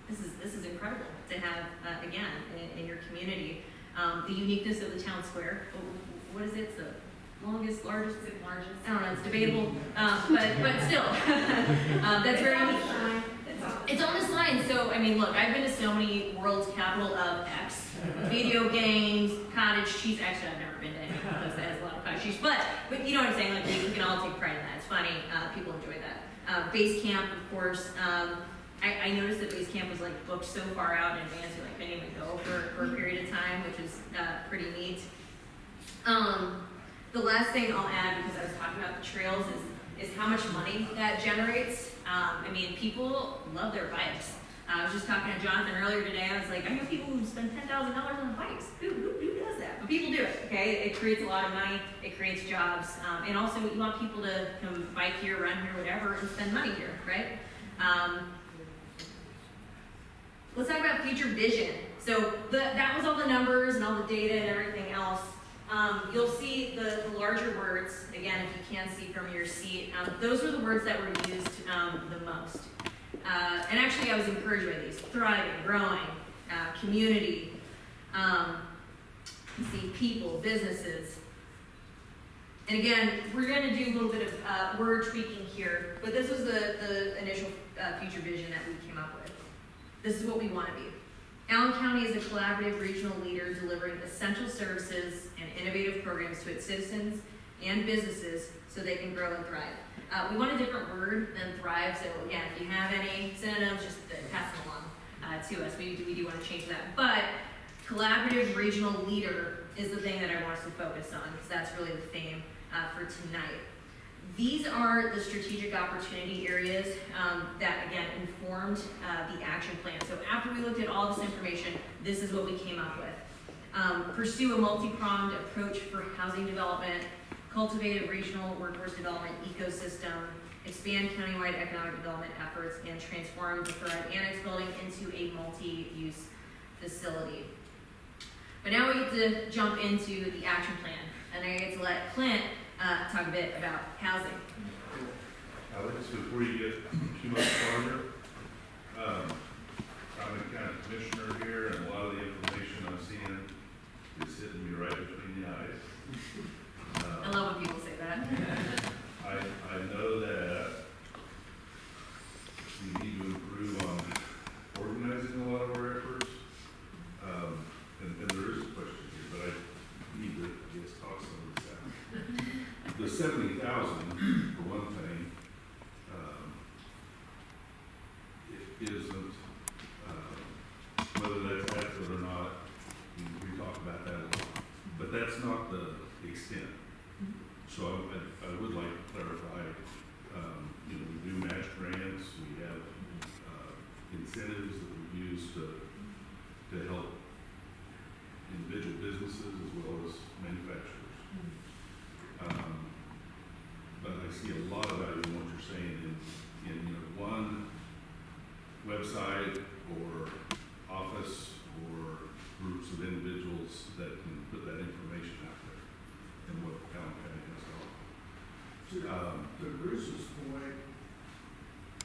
This is incredible to have, again, in your community. The uniqueness of the town square. What is it? It's the longest, largest? I don't know, it's debatable, but still, that's very unique. It's on the sign, so, I mean, look, I've been to so many world's capital of X, video games, cottage cheese. Actually, I've never been to any because that has a lot of cottage cheese, but you know what I'm saying, like, we can all take pride in that. It's funny, people enjoy that. Base camp, of course. I noticed that base camp was like booked so far out in advance, you like couldn't even go for a period of time, which is pretty neat. The last thing I'll add, because I was talking about the trails, is how much money that generates. I mean, people love their bikes. I was just talking to Jonathan earlier today. I was like, I know people who spend $10,000 on bikes. Who does that? But people do it, okay? It creates a lot of money. It creates jobs. And also, you want people to come bike here, run here, whatever, and spend money here, right? Let's talk about future vision. So that was all the numbers and all the data and everything else. You'll see the larger words, again, if you can see from your seat, those were the words that were used the most. And actually I was encouraged by these: thriving, growing, community, you see people, businesses. And again, we're gonna do a little bit of word tweaking here, but this was the initial future vision that we came up with. This is what we wanna be. Allen County is a collaborative regional leader delivering essential services and innovative programs to its citizens and businesses so they can grow and thrive. We want a different word than thrive, so again, if you have any synonyms, just pass them along to us. We do want to change that. But collaborative regional leader is the thing that I want us to focus on, because that's really the theme for tonight. These are the strategic opportunity areas that, again, informed the action plan. So after we looked at all this information, this is what we came up with. Pursue a multi-pronged approach for housing development, cultivate a regional workforce development ecosystem, expand countywide economic development efforts, and transform the Thrive Annex building into a multi-use facility. But now we get to jump into the action plan, and I get to let Clint talk a bit about housing. Alex, before you get too much farther, I'm the county commissioner here, and a lot of the information I'm seeing is hitting me right between the eyes. I love when people say that. I know that we need to improve on organizing a lot of our efforts, and there is a question here, but I need to, I guess, talk some of this out. The 70,000, for one thing, it isn't, whether that's adequate or not, we talk about that a lot, but that's not the extent. So I would like to clarify, we do match grants, we have incentives that we use to help individual businesses as well as manufacturers. But I see a lot of value in what you're saying in one website or office or groups of individuals that can put that information out there and what Allen County has to offer. To Bruce's point,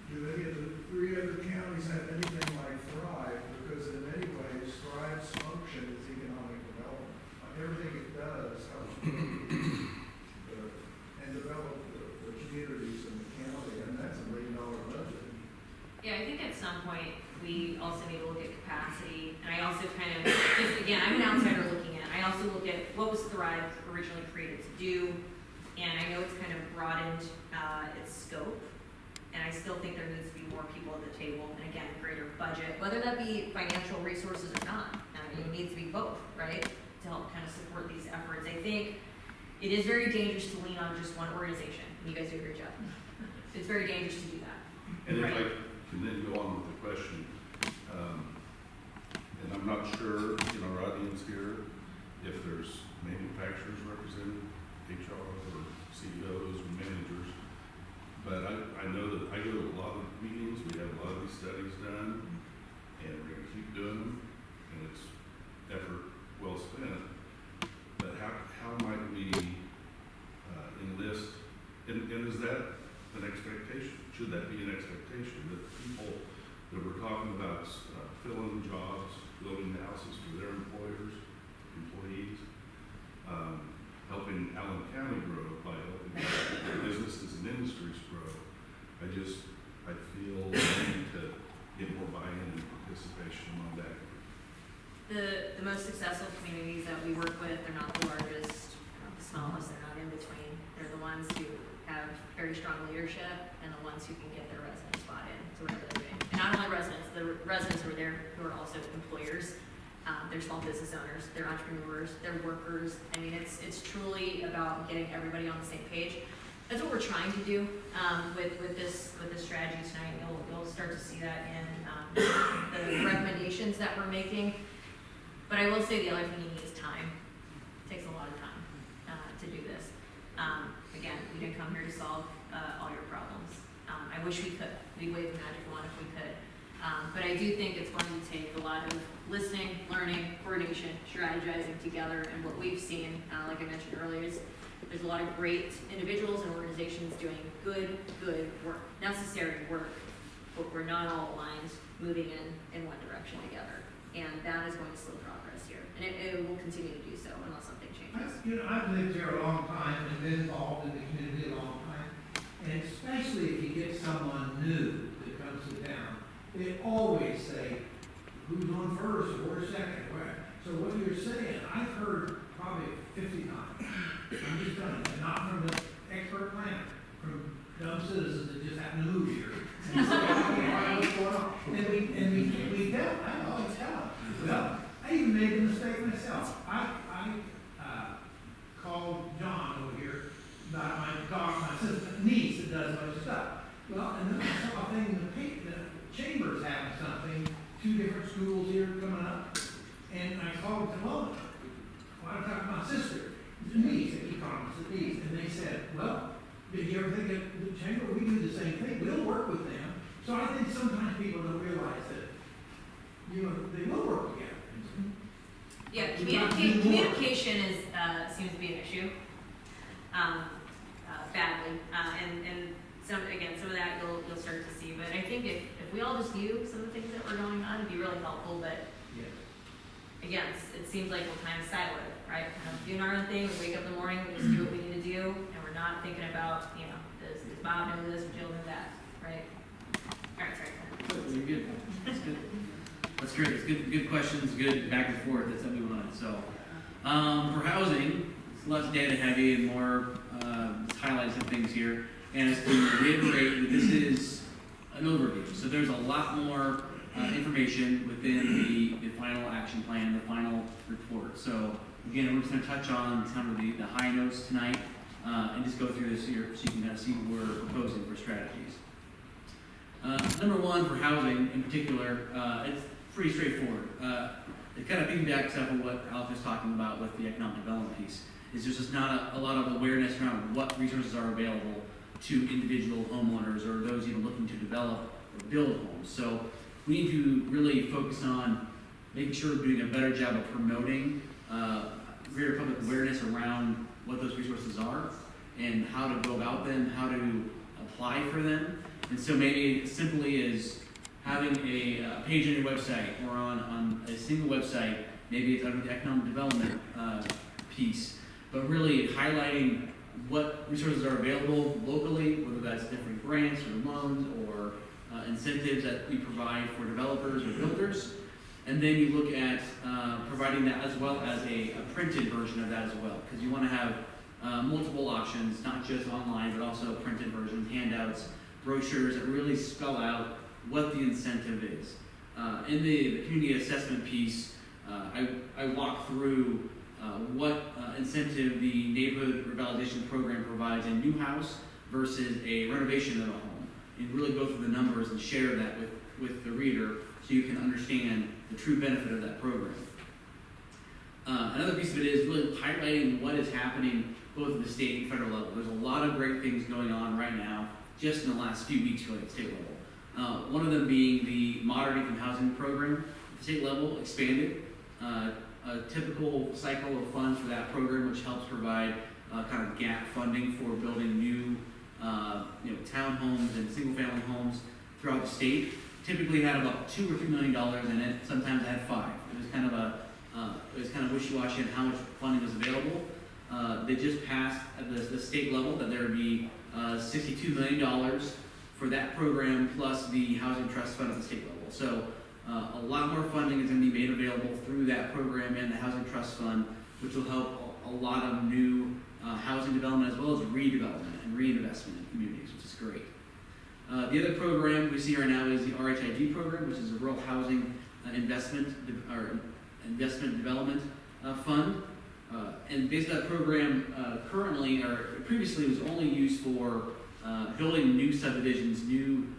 do any of the three other counties have anything like Thrive? Because in many ways, Thrive's function is economic development. Everything it does helps and develop the communities in the county, and that's $1 million budget. Yeah, I think at some point we also need to look at capacity, and I also kind of, just again, I'm an outsider looking at it. I also look at what was Thrive originally created to do, and I know it's kind of broadened its scope, and I still think there needs to be more people at the table, and again, greater budget, whether that be financial resources or not. I mean, it needs to be both, right, to help kind of support these efforts. I think it is very dangerous to lean on just one organization, and you guys do a great job. It's very dangerous to do that. And right. if I can then go on with the question, and I'm not sure in our audience here if there's manufacturers represented, HR or CEOs or managers, but I know that I go to a lot of meetings, we have a lot of these studies done, and we're going to keep doing them, and it's effort well spent. But how might we enlist, and is that an expectation? Should that be an expectation that the people that we're talking about filling jobs, building houses for their employees, helping Allen County grow by helping businesses and industries grow? I feel we need to get more buy-in and participation on that. The most successful communities that we work with, they're not the largest, they're not the smallest, they're not in between. They're the ones who have very strong leadership and the ones who can get their residents bought in to whatever they're doing. And not only residents, the residents who are there who are also employers. They're small business owners, they're entrepreneurs, they're workers. I mean, it's truly about getting everybody on the same page. That's what we're trying to do with this strategy tonight. You'll start to see that in the recommendations that we're making. But I will say the other thing you need is time. It takes a lot of time to do this. Again, we didn't come here to solve all your problems. I wish we could. We'd wave the magic wand if we could. But I do think it's going to take a lot of listening, learning, coordination, coordination, strategizing together, and what we've seen, like I mentioned earlier, is there's a lot of great individuals and organizations doing good work, necessary work, but we're not all aligned, moving in one direction together. And that is going to slow progress here, and it will continue to do so unless something changes. I've lived here a long time and been involved in the community a long time, and especially if you get someone new that comes to town, they always say, who's on first or second, where? So what you're saying, I've heard probably 50 times. I'm just telling you, not from the expert planner, from dumb citizens that just happen to move here. And say, I can't find what's going on. And we tell, I always tell. Well, I even made the mistake myself. I called John over here about my dog, my sister, niece that does a bunch of stuff. Well, and then I saw a thing in the chambers having something, 2 different schools here coming up. And I called them, well, I talked to my sister, the niece, I keep calling us the niece, and they said, well, did you ever think of the chamber? We do the same thing. We'll work with them. So I think sometimes people don't realize that, they will work together. Yeah, communication is, seems to be an issue, badly, and some of that you'll start to see, but I think if we all just knew some of the things that were going on, it'd be really helpful, but again, it seems like we're kind of siloed, right? Kind of doing our own thing, we wake up in the morning, we just do what we need to do, and we're not thinking about, does Bob know this, Jill know that, right? All right, sorry. You're good. That's good. That's great. It's good questions, good back and forth. That's what we wanted. So, for housing, it's less data heavy and more highlights of things here. And it's to reiterate that this is an overview. So there's a lot more information within the final action plan, the final report. So again, we're just going to touch on some of the high notes tonight and just go through this here so you can kind of see what we're proposing for strategies. Number 1 for housing in particular, it's pretty straightforward. It kind of piggybacks off of what Alex was talking about with the economic development piece. Is there's just not a lot of awareness around what resources are available to individual homeowners or those even looking to develop or build homes. So we need to really focus on making sure we're doing a better job of promoting greater public awareness around what those resources are and how to go about them, how to apply for them. And so maybe simply is having a page on your website or on a single website, maybe it's under the economic development piece, but really highlighting what resources are available locally, whether that's different grants or loans or incentives that we provide for developers or builders. And then you look at providing that as well as a printed version of that as well, because you want to have multiple options, not just online, but also printed versions, handouts, brochures that really spell out what the incentive is. In the community assessment piece, I walk through what incentive the neighborhood revitalization program provides in new house versus a renovation of a home, and really go through the numbers and share that with the reader so you can understand the true benefit of that program. Another piece of it is really highlighting what is happening both at the state and federal level. There's a lot of great things going on right now, just in the last few weeks really at the state level. One of them being the moderate income housing program at the state level expanded. A typical cycle of funds for that program, which helps provide kind of gap funding for building new townhomes and single-family homes throughout the state. Typically had about $2 or $3 million in it. Sometimes it had $5. It was kind of wishy-washy on how much funding was available. They just passed at the state level that there would be $62 million for that program plus the housing trust fund at the state level. So a lot more funding is going to be made available through that program and the housing trust fund, which will help a lot of new housing development as well as redevelopment and reinvestment in communities, which is great. The other program we see right now is the RHID program, which is a Rural Housing Investment Development Fund. And basically that program currently, or previously, was only used for building new subdivisions, new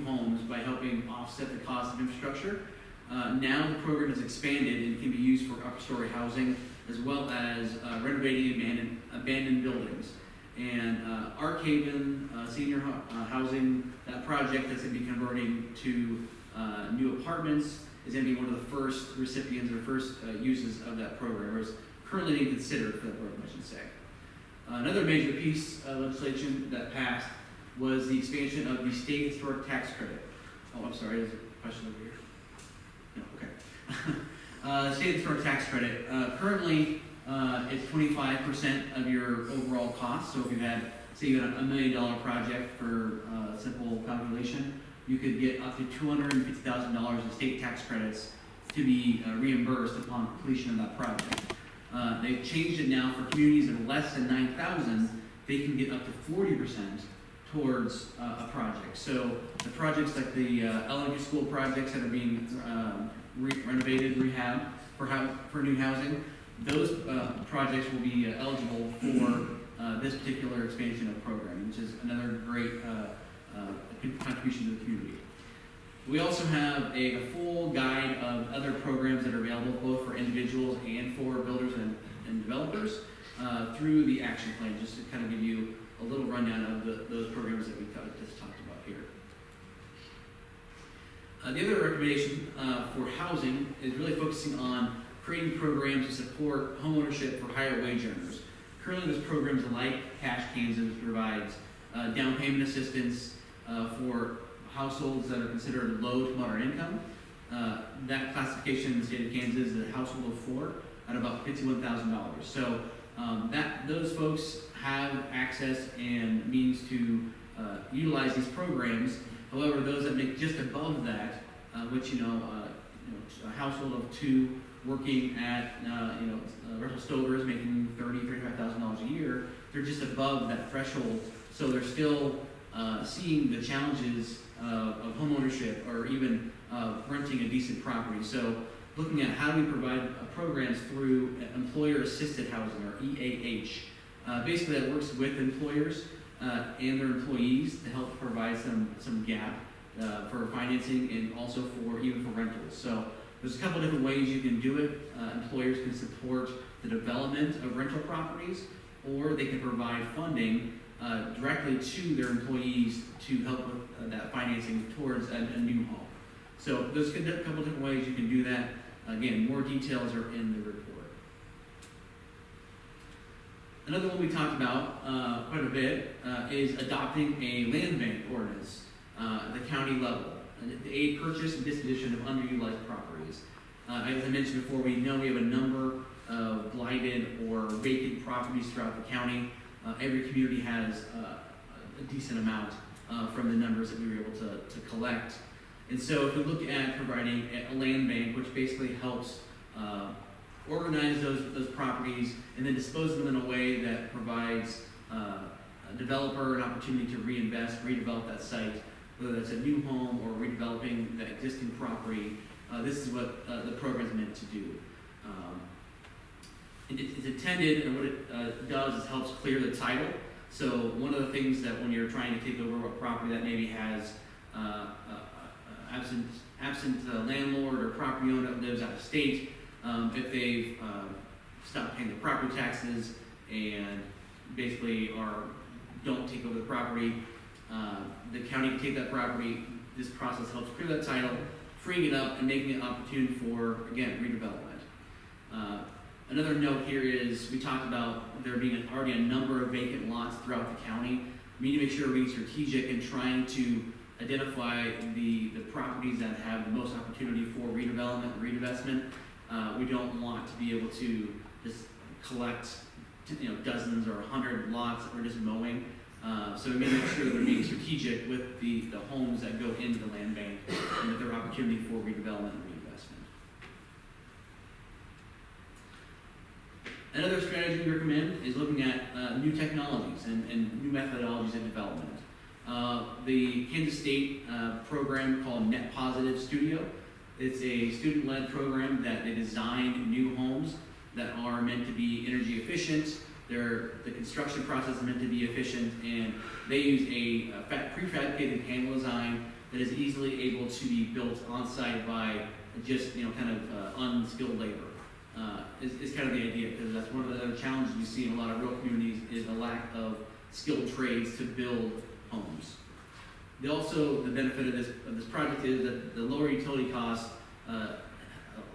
homes by helping offset the cost of infrastructure. Now the program is expanded and can be used for upper-story housing as well as renovating abandoned buildings. And Arkhaven Senior Housing, that project that's going to be converting to new apartments, is going to be one of the first recipients or first uses of that program, or is currently being considered for that program, I should say. Another major piece of legislation that passed was the expansion of the state historic tax credit. Oh, I'm sorry, there's a question over here. No, okay. State historic tax credit. Currently, it's 25% of your overall cost. So if you had, say you had a $1 million project for simple calculation, you could get up to $250,000 in state tax credits to be reimbursed upon completion of that project. They've changed it now for communities of less than 9,000, they can get up to 40% towards a project. So the projects like the elementary school projects that are being renovated, rehab for new housing, those projects will be eligible for this particular expansion of programming, which is another great contribution to the community. We also have a full guide of other programs that are available both for individuals and for builders and developers through the action plan, just to kind of give you a little rundown of those programs that we just talked about here. The other recommendation for housing is really focusing on creating programs to support homeownership for higher wage earners. Currently, those programs like Cash Kansas provides down payment assistance for households that are considered low to moderate income. That classification in the state of Kansas is a household of 4 at about $51,000. So those folks have access and means to utilize these programs. However, those that make just above that, which a household of 2 working at Russell Stover's making $35,000 a year, they're just above that threshold. So they're still seeing the challenges of homeownership or even renting a decent property. So looking at how do we provide programs through employer-assisted housing, or EAH. Basically, that works with employers and their employees to help provide some gap for financing and also even for rentals. So there's a couple different ways you can do it. Employers can support the development of rental properties, or they can provide funding directly to their employees to help with that financing towards a new home. So there's a couple different ways you can do that. Again, more details are in the report. Another one we talked about quite a bit is adopting a land bank ordinance at the county level, the aid purchase and disposition of underutilized properties. As I mentioned before, we know we have a number of blighted or vacant properties throughout the county. Every community has a decent amount from the numbers that we were able to collect. And so if we look at providing a land bank, which basically helps organize those properties and then dispose of them in a way that provides a developer an opportunity to reinvest, redevelop that site, whether that's a new home or redeveloping the existing property, this is what the program is meant to do. It's intended, and what it does is helps clear the title. So one of the things that when you're trying to take over a property that maybe has absent landlord or property owner that lives out of state, if they've stopped paying the property taxes and basically don't take over the property, the county can take that property. This process helps clear that title, freeing it up and making it opportune for, again, redevelopment. Another note here is we talked about there being already a number of vacant lots throughout the county. We need to make sure we're being strategic in trying to identify the properties that have the most opportunity for redevelopment and reinvestment. We don't want to be able to just collect dozens or 100 lots that we're just mowing. So we need to make sure that we're being strategic with the homes that go into the land bank and that there are opportunity for redevelopment and reinvestment. Another strategy we recommend is looking at new technologies and new methodologies in development. The Kansas State program called Net Positive Studio. It's a student-led program that they design new homes that are meant to be energy efficient. The construction process is meant to be efficient, and they use a prefabricated panel design that is easily able to be built on site by just kind of unskilled labor. Is kind of the idea, because that's one of the other challenges we see in a lot of rural communities is the lack of skilled trades to build homes. The benefit of this project is that the lower utility costs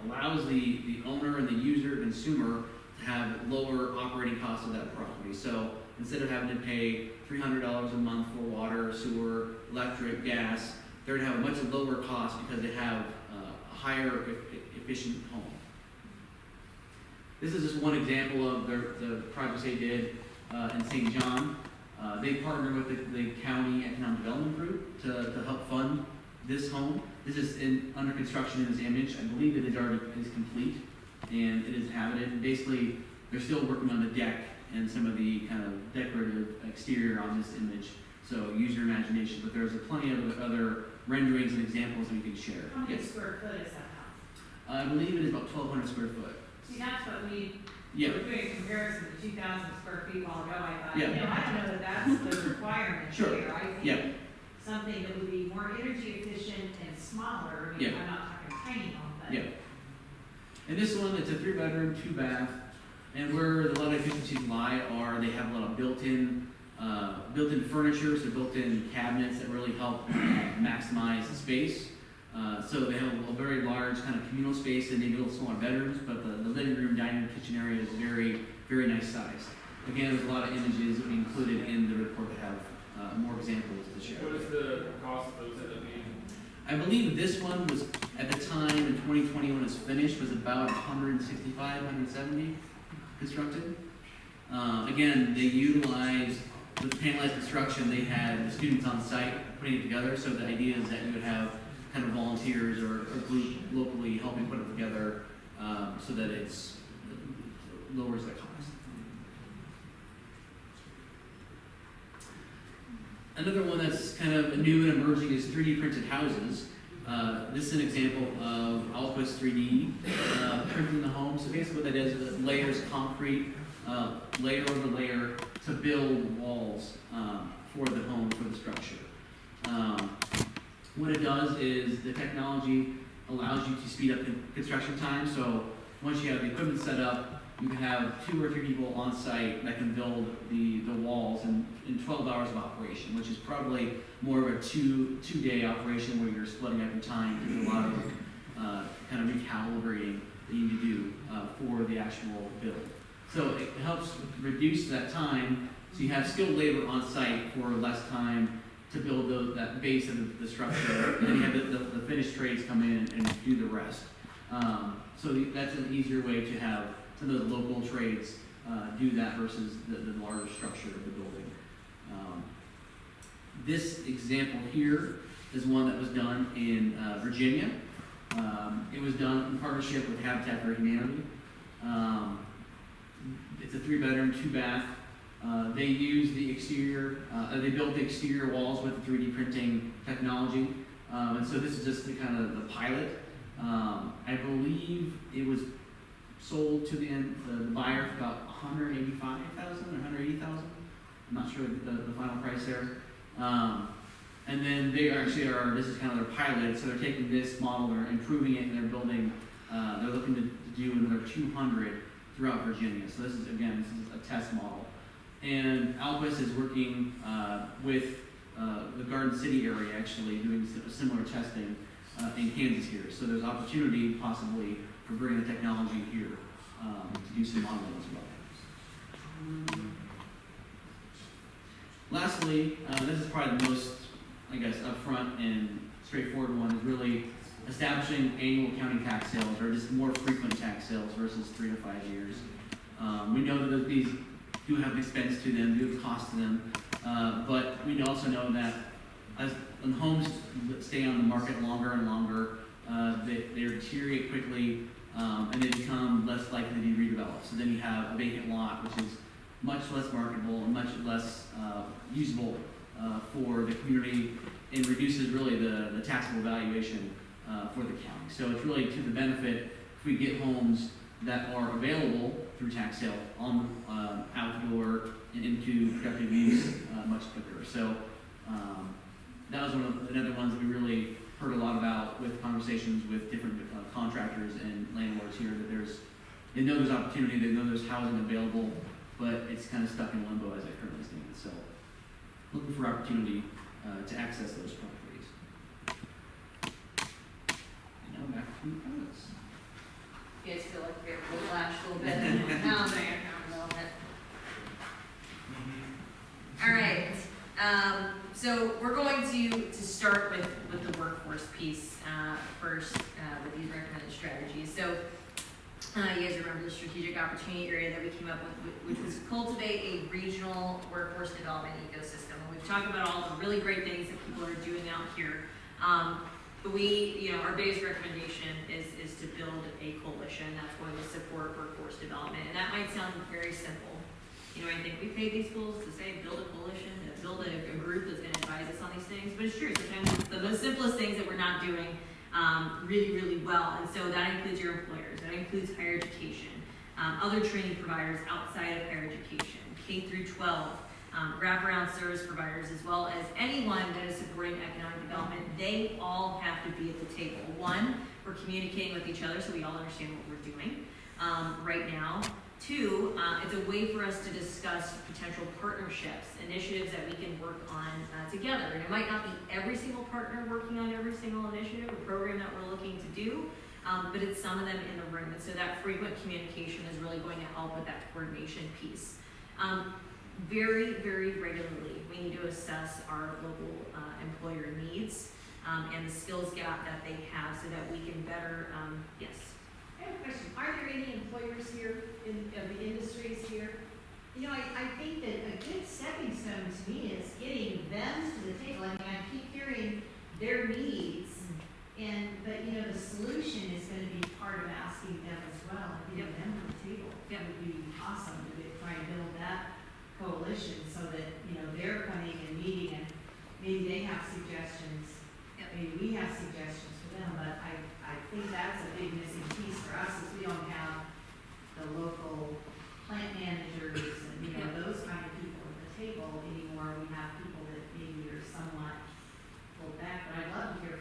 allows the owner and the user, consumer, to have lower operating costs of that property. So instead of having to pay $300 a month for water, sewer, electric, gas, they're gonna have a much lower cost because they have a higher efficient home. This is just one example of the projects they did in St. John. They partnered with the county economic development group to help fund this home. This is under construction in this image. I believe it is complete and it is habited. And basically, they're still working on the deck and some of the kind of decorative exterior on this image. So use your imagination, but there's plenty of other renderings and examples that we can share. How many Yes. square foot is that house? I believe it is about 1,200 square foot. See, that's what we, Yeah. were doing a comparison to 2,000 square feet while ago, I thought, Yeah. you know, I don't know that that's the requirement Sure. here. I Yeah. think something that would be more energy efficient and smaller, I mean, Yeah. I'm not talking tiny home, but. Yeah. And this one, it's a 3-bedroom, 2-bath, and where a lot of efficiencies lie are they have a lot of built-in furniture, so built-in cabinets that really help maximize the space. So they have a very large kind of communal space and maybe a little smaller bedrooms, but the living room, dining room, kitchen area is very, very nice size. Again, there's a lot of images that we included in the report that have more examples to share. What is the cost of those end up being? I believe this one was, at the time in 2020 when it was finished, was about 165, 170 constructed. Again, they utilized the panelized construction. They had the students on site putting it together, so the idea is that you would have kind of volunteers or group locally helping put it together so that it lowers the cost. Another one that's kind of new and emerging is 3D printed houses. This is an example of Alquist 3D printing the home. So basically what that is it layers concrete, layer over layer, to build walls for the home, for the structure. What it does is the technology allows you to speed up the construction time. So once you have the equipment set up, you can have 2 or 3 people on site that can build the walls in 12 hours of operation, which is probably more of a two-day operation where you're splitting up your time to do a lot of kind of recalibrating that you need to do for the actual build. So it helps reduce that time, so you have skilled labor on site for less time to build that base of the structure, and then you have the finished trades come in and do the rest. So that's an easier way to have some of those local trades do that versus the larger structure of the building. This example here is one that was done in Virginia. It was done in partnership with Habitat for Humanity. It's a 3-bedroom, 2-bath. They use the exterior, they built the exterior walls with the 3D printing technology. And so this is just the kind of the pilot. I believe it was sold to the buyer for about $185,000 or $180,000. I'm not sure the final price there. And then they actually this is kind of their pilot, so they're taking this model, they're improving it, and they're building, they're looking to do another 200 throughout Virginia. So this is a test model. And Alquist is working with the Garden City area, actually, doing similar testing in Kansas here. So there's opportunity possibly for bringing the technology here to do some modeling as well. Lastly, this is probably the most, I guess, upfront and straightforward one, is really establishing annual county tax sales, or just more frequent tax sales versus 3 to 5 years. We know that these do have an expense to them, do have a cost to them, but we also know that as homes stay on the market longer and longer, they deteriorate quickly, and they become less likely to be redeveloped. So then you have a vacant lot, which is much less marketable and much less usable for the community, and reduces really the taxable valuation for the county. So it's really to the benefit if we get homes that are available through tax sale on outdoor and into productive use much quicker. So that was one of the other ones that we really heard a lot about with conversations with different contractors and landlords here, that they know there's opportunity, they know there's housing available, but it's kind of stuck in limbo as it currently stands. So looking for opportunity to access those properties. And now back You guys feel like you're flash a little bit? No, all right. So we're going to start with the workforce piece first with these recommended strategies. So you guys remember the strategic opportunity area that we came up with, which was cultivate a regional workforce development ecosystem. And we've talked about all the really great things that people are doing out here. But our biggest recommendation is to build a coalition that's going to support workforce development. And that might sound very simple. I think we pay these schools to say build a coalition, to build a group that's going to advise us on these things. But it's true. Sometimes it's the most simplest things that we're not doing really, really well. And so that includes your employers. That includes higher education, other training providers outside of higher education, K through 12, wraparound service providers, as well as anyone that is supporting economic development. They all have to be at the table. One, we're communicating with each other so we all understand what we're doing right now. Two, it's a way for us to discuss potential partnerships, initiatives that we can work on together. And it might not be every single partner working on every single initiative or program that we're looking to do, but it's some of them in the room. And so that frequent communication is really going to help with that coordination piece. Very, very regularly, we need to assess our local employer needs and the skills gap that they have so that we can better, yes. I have a question. Are there any employers here of the industries here? I think that a good stepping stone to me is getting them to the table. I keep hearing their needs, but the solution is going to be part of asking them as well, getting them to the table. It would be awesome to try and build that coalition so that they're coming and meeting, and maybe they have suggestions. Maybe we have suggestions for them, but I think that's a big missing piece for us is we don't have the local plant managers and those kind of people at the table anymore. We have people that maybe are somewhat pulled back, but I'd love to hear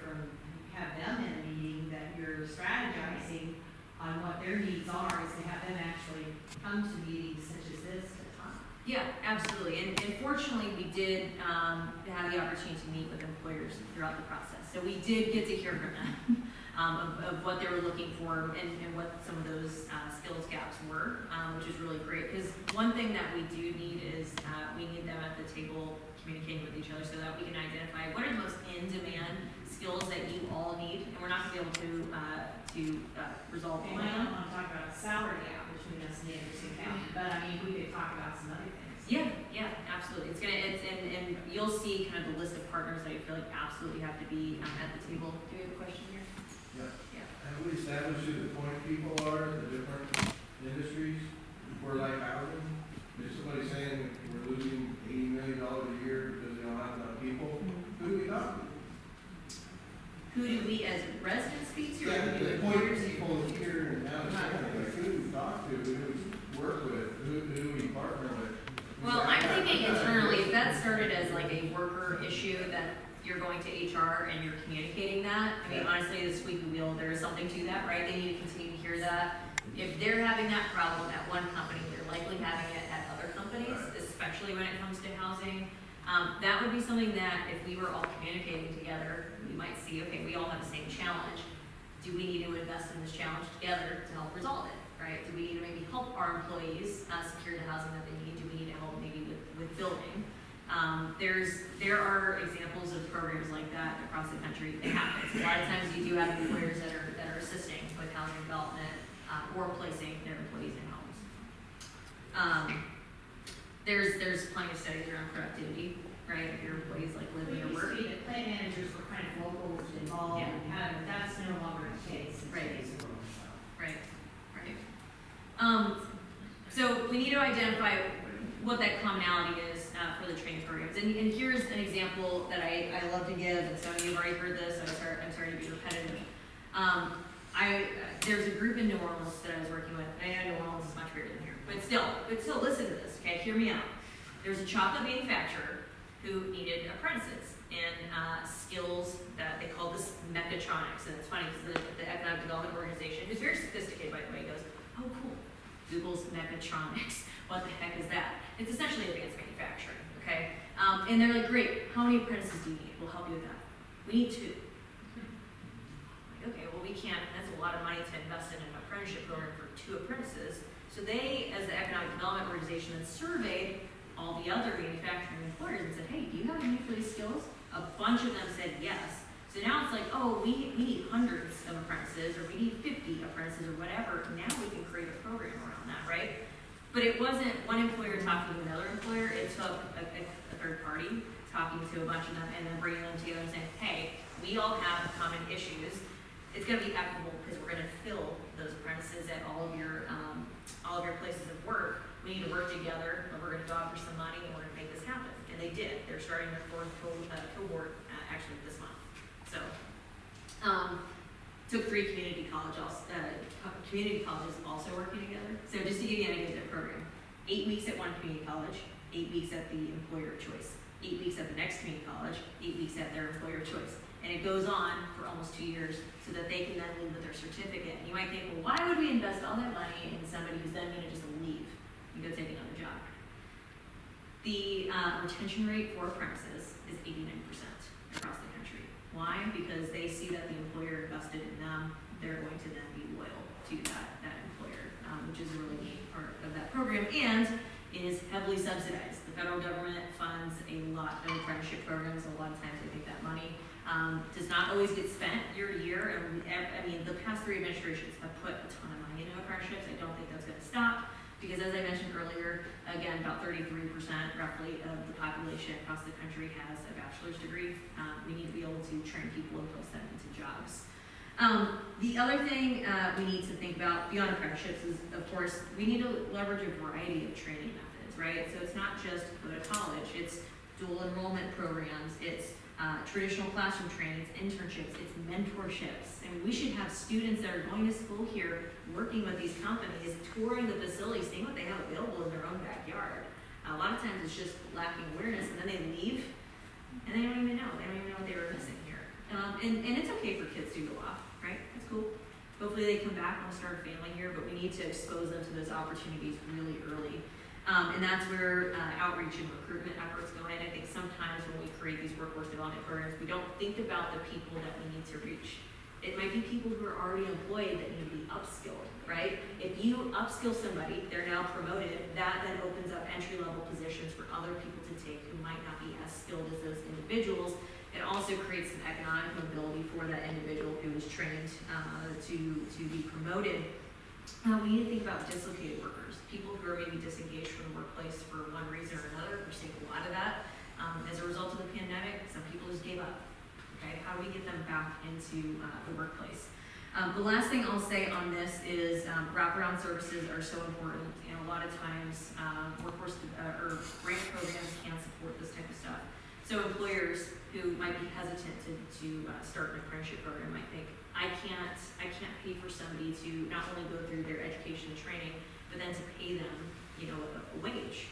have them in a meeting that you're strategizing on what their needs are, is to have them actually come to meetings such as this to talk. Yeah, absolutely. And fortunately, we did have the opportunity to meet with employers throughout the process. So we did get to hear from them of what they were looking for and what some of those skills gaps were, which is really great. Because one thing that we do need is we need them at the table communicating with each other so that we can identify what are the most in-demand skills that you all need. And we're not going to be able to resolve all of I don't them. want to talk about salary gap between us and Anderson County, but we could talk about some other things. Yeah, absolutely. And you'll see kind of the list of partners that I feel like absolutely have to be at the table. Do you have a question here? Yeah. Have we established who the point people are in the different industries? We're like housing. Is somebody saying we're losing $80 million a year because we don't have enough people? Who do we talk to? Who do we as residents speak to? Yeah, Or who do the we point people here in out of county, like who do we talk to? Who do we work with? Who do we partner with? Well, I'm thinking internally, if that started as like a worker issue, that you're going to HR and you're communicating that. I mean, honestly, the squeaky wheel, there is something to that, right? They need to continue to hear that. If they're having that problem at one company, they're likely having it at other companies, especially when it comes to housing. That would be something that if we were all communicating together, we might see, okay, we all have the same challenge. Do we need to invest in this challenge together to help resolve it, right? Do we need to maybe help our employees secure the housing that they need? Do we need to help maybe with building? There are examples of programs like that across the country. It happens. A lot of times you do have employers that are assisting with housing development or placing their employees in homes. There's plenty of studies around productivity, right? If your employees like live near work. It used to be that plant managers were kind of local involved, Yeah. and kind of, that's no longer the case in Right. today's world, so. Right. So we need to identify what that commonality is for the training programs. And here's an example that I love to give, and some of you have already heard this, so I'm sorry to be repetitive. There's a group in New Orleans that I was working with. I know New Orleans is much bigger than here, but still listen to this, okay? Hear me out. There's a chocolate manufacturer who needed apprentices in skills that they call this mechatronics. And it's funny because the Economic Development Organization, who's very sophisticated by the way, goes, oh cool, Google's mechatronics. What the heck is that? It's essentially advanced manufacturing, okay? And they're like, great, how many apprentices do you need? We'll help you with that. We need 2. Like, okay, well we can't, that's a lot of money to invest in an apprenticeship program for 2 apprentices. So they, as the economic development organization, then surveyed all the other manufacturing employers and said, hey, do you have any of these skills? A bunch of them said yes. So now it's like, oh, we need hundreds of apprentices, or we need 50 apprentices, or whatever. Now we can create a program around that, right? But it wasn't one employer talking to another employer. It took a third party talking to a bunch of them and then bringing them together and saying, hey, we all have common issues. It's going to be equitable because we're going to fill those apprentices at all of your places of work. We need to work together, but we're going to go out for some money and we're going to make this happen. And they did. They're starting their 4th cohort actually this month. So, took 3 community colleges also working together. So just to give you an idea of their program, 8 weeks at one community college, 8 weeks at the employer of choice, 8 weeks at the next community college, 8 weeks at their employer of choice. And it goes on for almost 2 years so that they can then leave with their certificate. And you might think, well, why would we invest all that money in somebody who's then going to just leave and go take another job? The retention rate for apprentices is 89% across the country. Why? Because they see that the employer invested in them. They're going to then be loyal to that employer, which is a really neat part of that program, and is heavily subsidized. The federal government funds a lot of apprenticeship programs. A lot of times they think that money does not always get spent year to year. And I mean, the past 3 administrations have put a ton of money into apprenticeships. I don't think that's going to stop because, as I mentioned earlier, again, about 33% roughly of the population across the country has a bachelor's degree. We need to be able to train people and place them into jobs. The other thing we need to think about beyond apprenticeships is, of course, we need to leverage a variety of training methods, right? So it's not just go to college, it's dual enrollment programs, it's traditional classroom training, it's internships, it's mentorships. I mean, we should have students that are going to school here, working with these companies, touring the facilities, seeing what they have available in their own backyard. A lot of times it's just lacking awareness, and then they leave, and they don't even know. They don't even know what they were missing here. And it's okay for kids to go off, right? It's cool. Hopefully they come back and we'll start a family here, but we need to expose them to those opportunities really early. And that's where outreach and recruitment efforts go in. I think sometimes when we create these workforce development programs, we don't think about the people that we need to reach. It might be people who are already employed that need to be upskilled, right? If you upskill somebody, they're now promoted, that then opens up entry-level positions for other people to take who might not be as skilled as those individuals. It also creates some economic mobility for that individual who is trained to be promoted. We need to think about dislocated workers, people who are maybe disengaged from the workplace for one reason or another. We're seeing a lot of that. As a result of the pandemic, some people just gave up. Okay, how do we get them back into the workplace? The last thing I'll say on this is wraparound services are so important, and a lot of times workforce or grant programs can't support this type of stuff. So employers who might be hesitant to start an apprenticeship program might think, I can't pay for somebody to not only go through their education and training, but then to pay them, a wage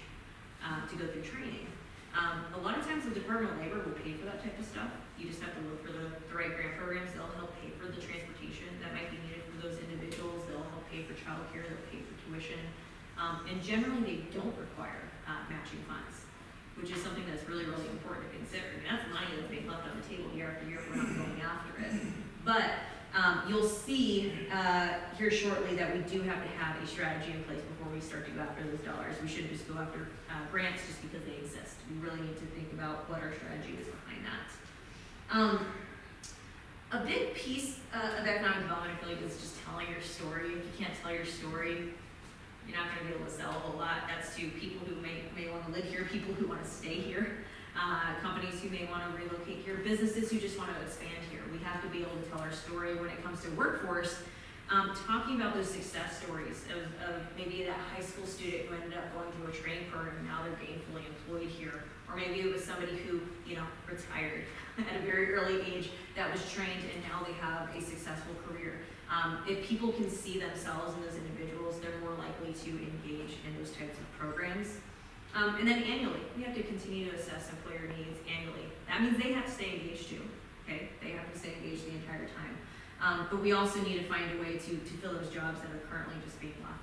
to go through training. A lot of times the Department of Labor will pay for that type of stuff. You just have to look for the right grant programs. They'll help pay for the transportation that might be needed for those individuals. They'll help pay for childcare. They'll pay for tuition. And generally they don't require matching funds, which is something that's really, really important to consider. I mean, that's money that's being left on the table year after year if we're not going after it. But you'll see here shortly that we do have to have a strategy in place before we start to go after those dollars. We shouldn't just go after grants just because they exist. We really need to think about what our strategy is behind that. A big piece of economic development, I feel like, is just telling your story. If you can't tell your story, you're not going to be able to sell a whole lot. That's to people who may want to live here, people who want to stay here, companies who may want to relocate here, businesses who just want to expand here. We have to be able to tell our story when it comes to workforce. Talking about those success stories of maybe that high school student who ended up going through a training program and now they're gainfully employed here. Or maybe it was somebody who, retired at a very early age that was trained and now they have a successful career. If people can see themselves in those individuals, they're more likely to engage in those types of programs. And then annually, we have to continue to assess employer needs annually. That means they have to stay engaged too, okay? They have to stay engaged the entire time. But we also need to find a way to fill those jobs that are currently just being left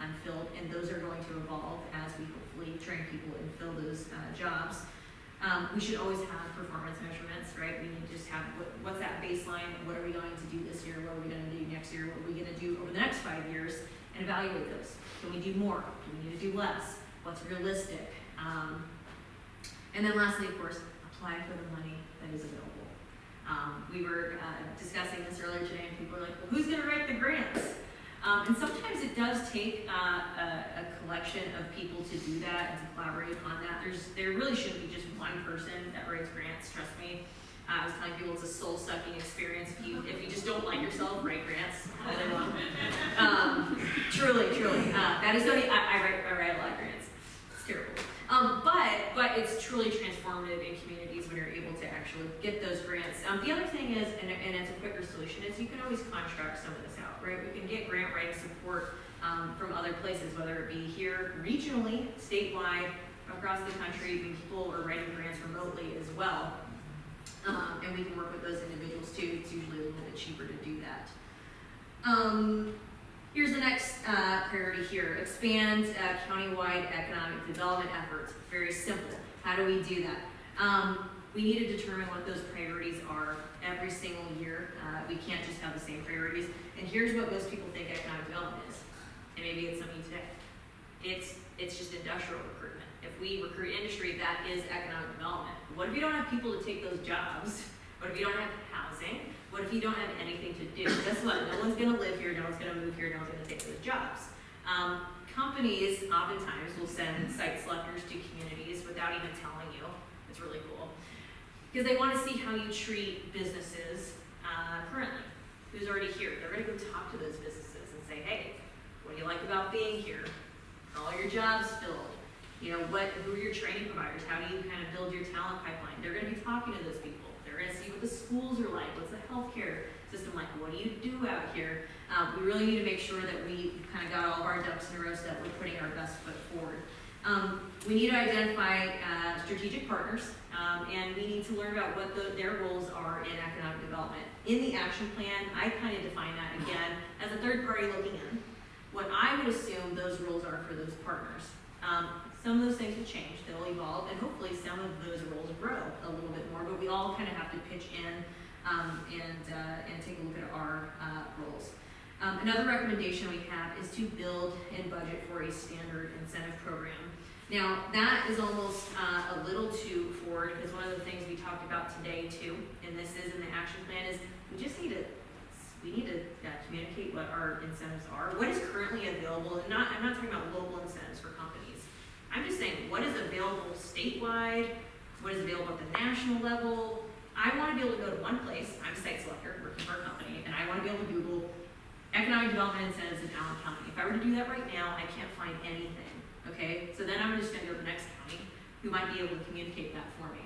unfilled, and those are going to evolve as we hopefully train people and fill those jobs. We should always have performance measurements, right? We need to just have, what's that baseline? What are we going to do this year? What are we gonna do next year? What are we gonna do over the next 5 years? And evaluate those. Can we do more? Do we need to do less? What's realistic? And then lastly, of course, apply for the money that is available. We were discussing this earlier today, and people are like, well, who's gonna write the grants? And sometimes it does take a collection of people to do that and to collaborate on that. There really shouldn't be just one person that writes grants, trust me. I was telling people it's a soul-sucking experience. If you just don't like yourself, write grants all day long. Truly. That is something, I write a lot of grants. It's terrible. But it's truly transformative in communities when you're able to actually get those grants. The other thing is, and it's a quicker solution, is you can always contract some of this out, right? We can get grant writing support from other places, whether it be here regionally, statewide, across the country. People are writing grants remotely as well. And we can work with those individuals too. It's usually a little bit cheaper to do that. Here's the next priority here. Expand countywide economic development efforts. Very simple. How do we do that? We need to determine what those priorities are every single year. We can't just have the same priorities. And here's what most people think economic development is. And maybe it's something today. It's just industrial recruitment. If we recruit industry, that is economic development. What if you don't have people to take those jobs? What if you don't have housing? What if you don't have anything to do? Guess what? No one's gonna live here, no one's gonna move here, no one's gonna take those jobs. Companies oftentimes will send site selectors to communities without even telling you. It's really cool. Because they wanna see how you treat businesses currently. Who's already here? They're gonna go talk to those businesses and say, hey, what do you like about being here? Are all your jobs filled? You know, who are your training providers? How do you kind of build your talent pipeline? They're gonna be talking to those people. They're gonna see what the schools are like, what's the healthcare system like, what do you do out here? We really need to make sure that we kind of got all of our ducks in a row so that we're putting our best foot forward. We need to identify strategic partners, and we need to learn about what their roles are in economic development. In the action plan, I kind of define that again as a third party looking in. What I would assume those roles are for those partners. Some of those things will change, they'll evolve, and hopefully some of those roles grow a little bit more, but we all kind of have to pitch in and take a look at our roles. Another recommendation we have is to build and budget for a standard incentive program. Now, that is almost a little too forward, because one of the things we talked about today too, and this is in the action plan, is we need to communicate what our incentives are, what is currently available, and I'm not talking about local incentives for companies. I'm just saying, what is available statewide, what is available at the national level. I want to be able to go to one place, I'm a site selector working for a company, and I want to be able to Google economic development incentives in Allen County. If I were to do that right now, I can't find anything, okay? So then I'm just going to go to the next county who might be able to communicate that for me.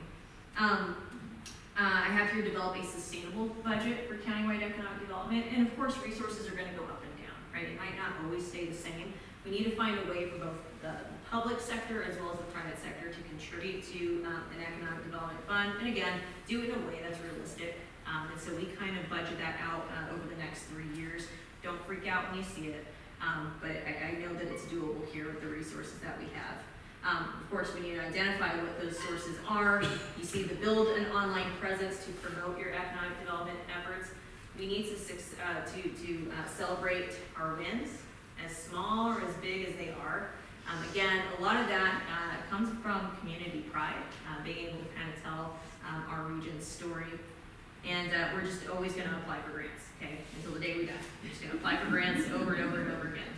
I have here develop a sustainable budget for countywide economic development, and of course resources are going to go up and down, right? It might not always stay the same. We need to find a way for both the public sector as well as the private sector to contribute to an economic development fund, and again, do it in a way that's realistic. And so we kind of budget that out over the next 3 years. Don't freak out when you see it, but I know that it's doable here with the resources that we have. Of course, we need to identify what those sources are. You see the build an online presence to promote your economic development efforts. We need to celebrate our wins, as small or as big as they are. Again, a lot of that comes from community pride, being able to kind of tell our region's story. And we're just always going to apply for grants, okay, until the day we die. We're just going to apply for grants over and over and over again.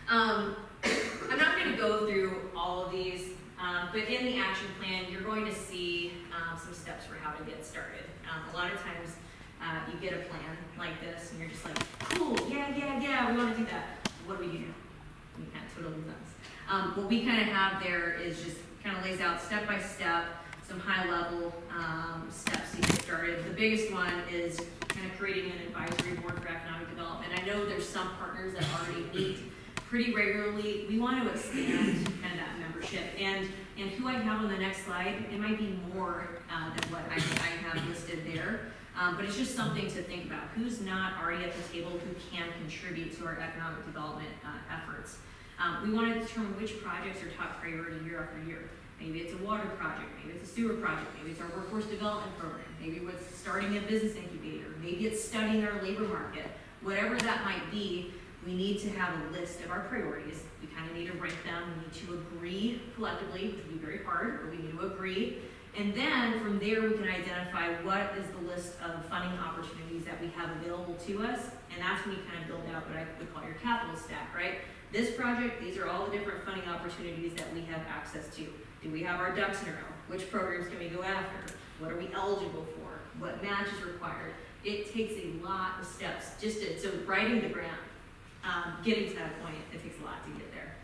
I'm not going to go through all of these, but in the action plan, you're going to see some steps for how to get started. A lot of times, you get a plan like this, and you're just like, cool, yeah, we want to do that. What do we do now? We kind of twiddle the thumbs. What we kind of have there is just kind of lays out step by step some high level steps to get started. The biggest one is kind of creating an advisory board for economic development. I know there's some partners that already meet pretty regularly. We want to expand kind of that membership. And who I have on the next slide, it might be more than what I have listed there. But it's just something to think about. Who's not already at the table who can contribute to our economic development efforts? We want to determine which projects are top priority year after year. Maybe it's a water project, maybe it's a sewer project, maybe it's our workforce development program, maybe it's starting a business incubator, maybe it's studying our labor market. Whatever that might be, we need to have a list of our priorities. We kind of need to rank them. We need to agree collectively, which will be very hard, but we need to agree. And then from there, we can identify what is the list of funding opportunities that we have available to us. And that's when you kind of build out what I would call your capital stack, right? This project, these are all the different funding opportunities that we have access to. Do we have our ducks in a row? Which programs can we go after? What are we eligible for? What match is required? It takes a lot of steps just to, so writing the grant, getting to that point, it takes a lot to get there.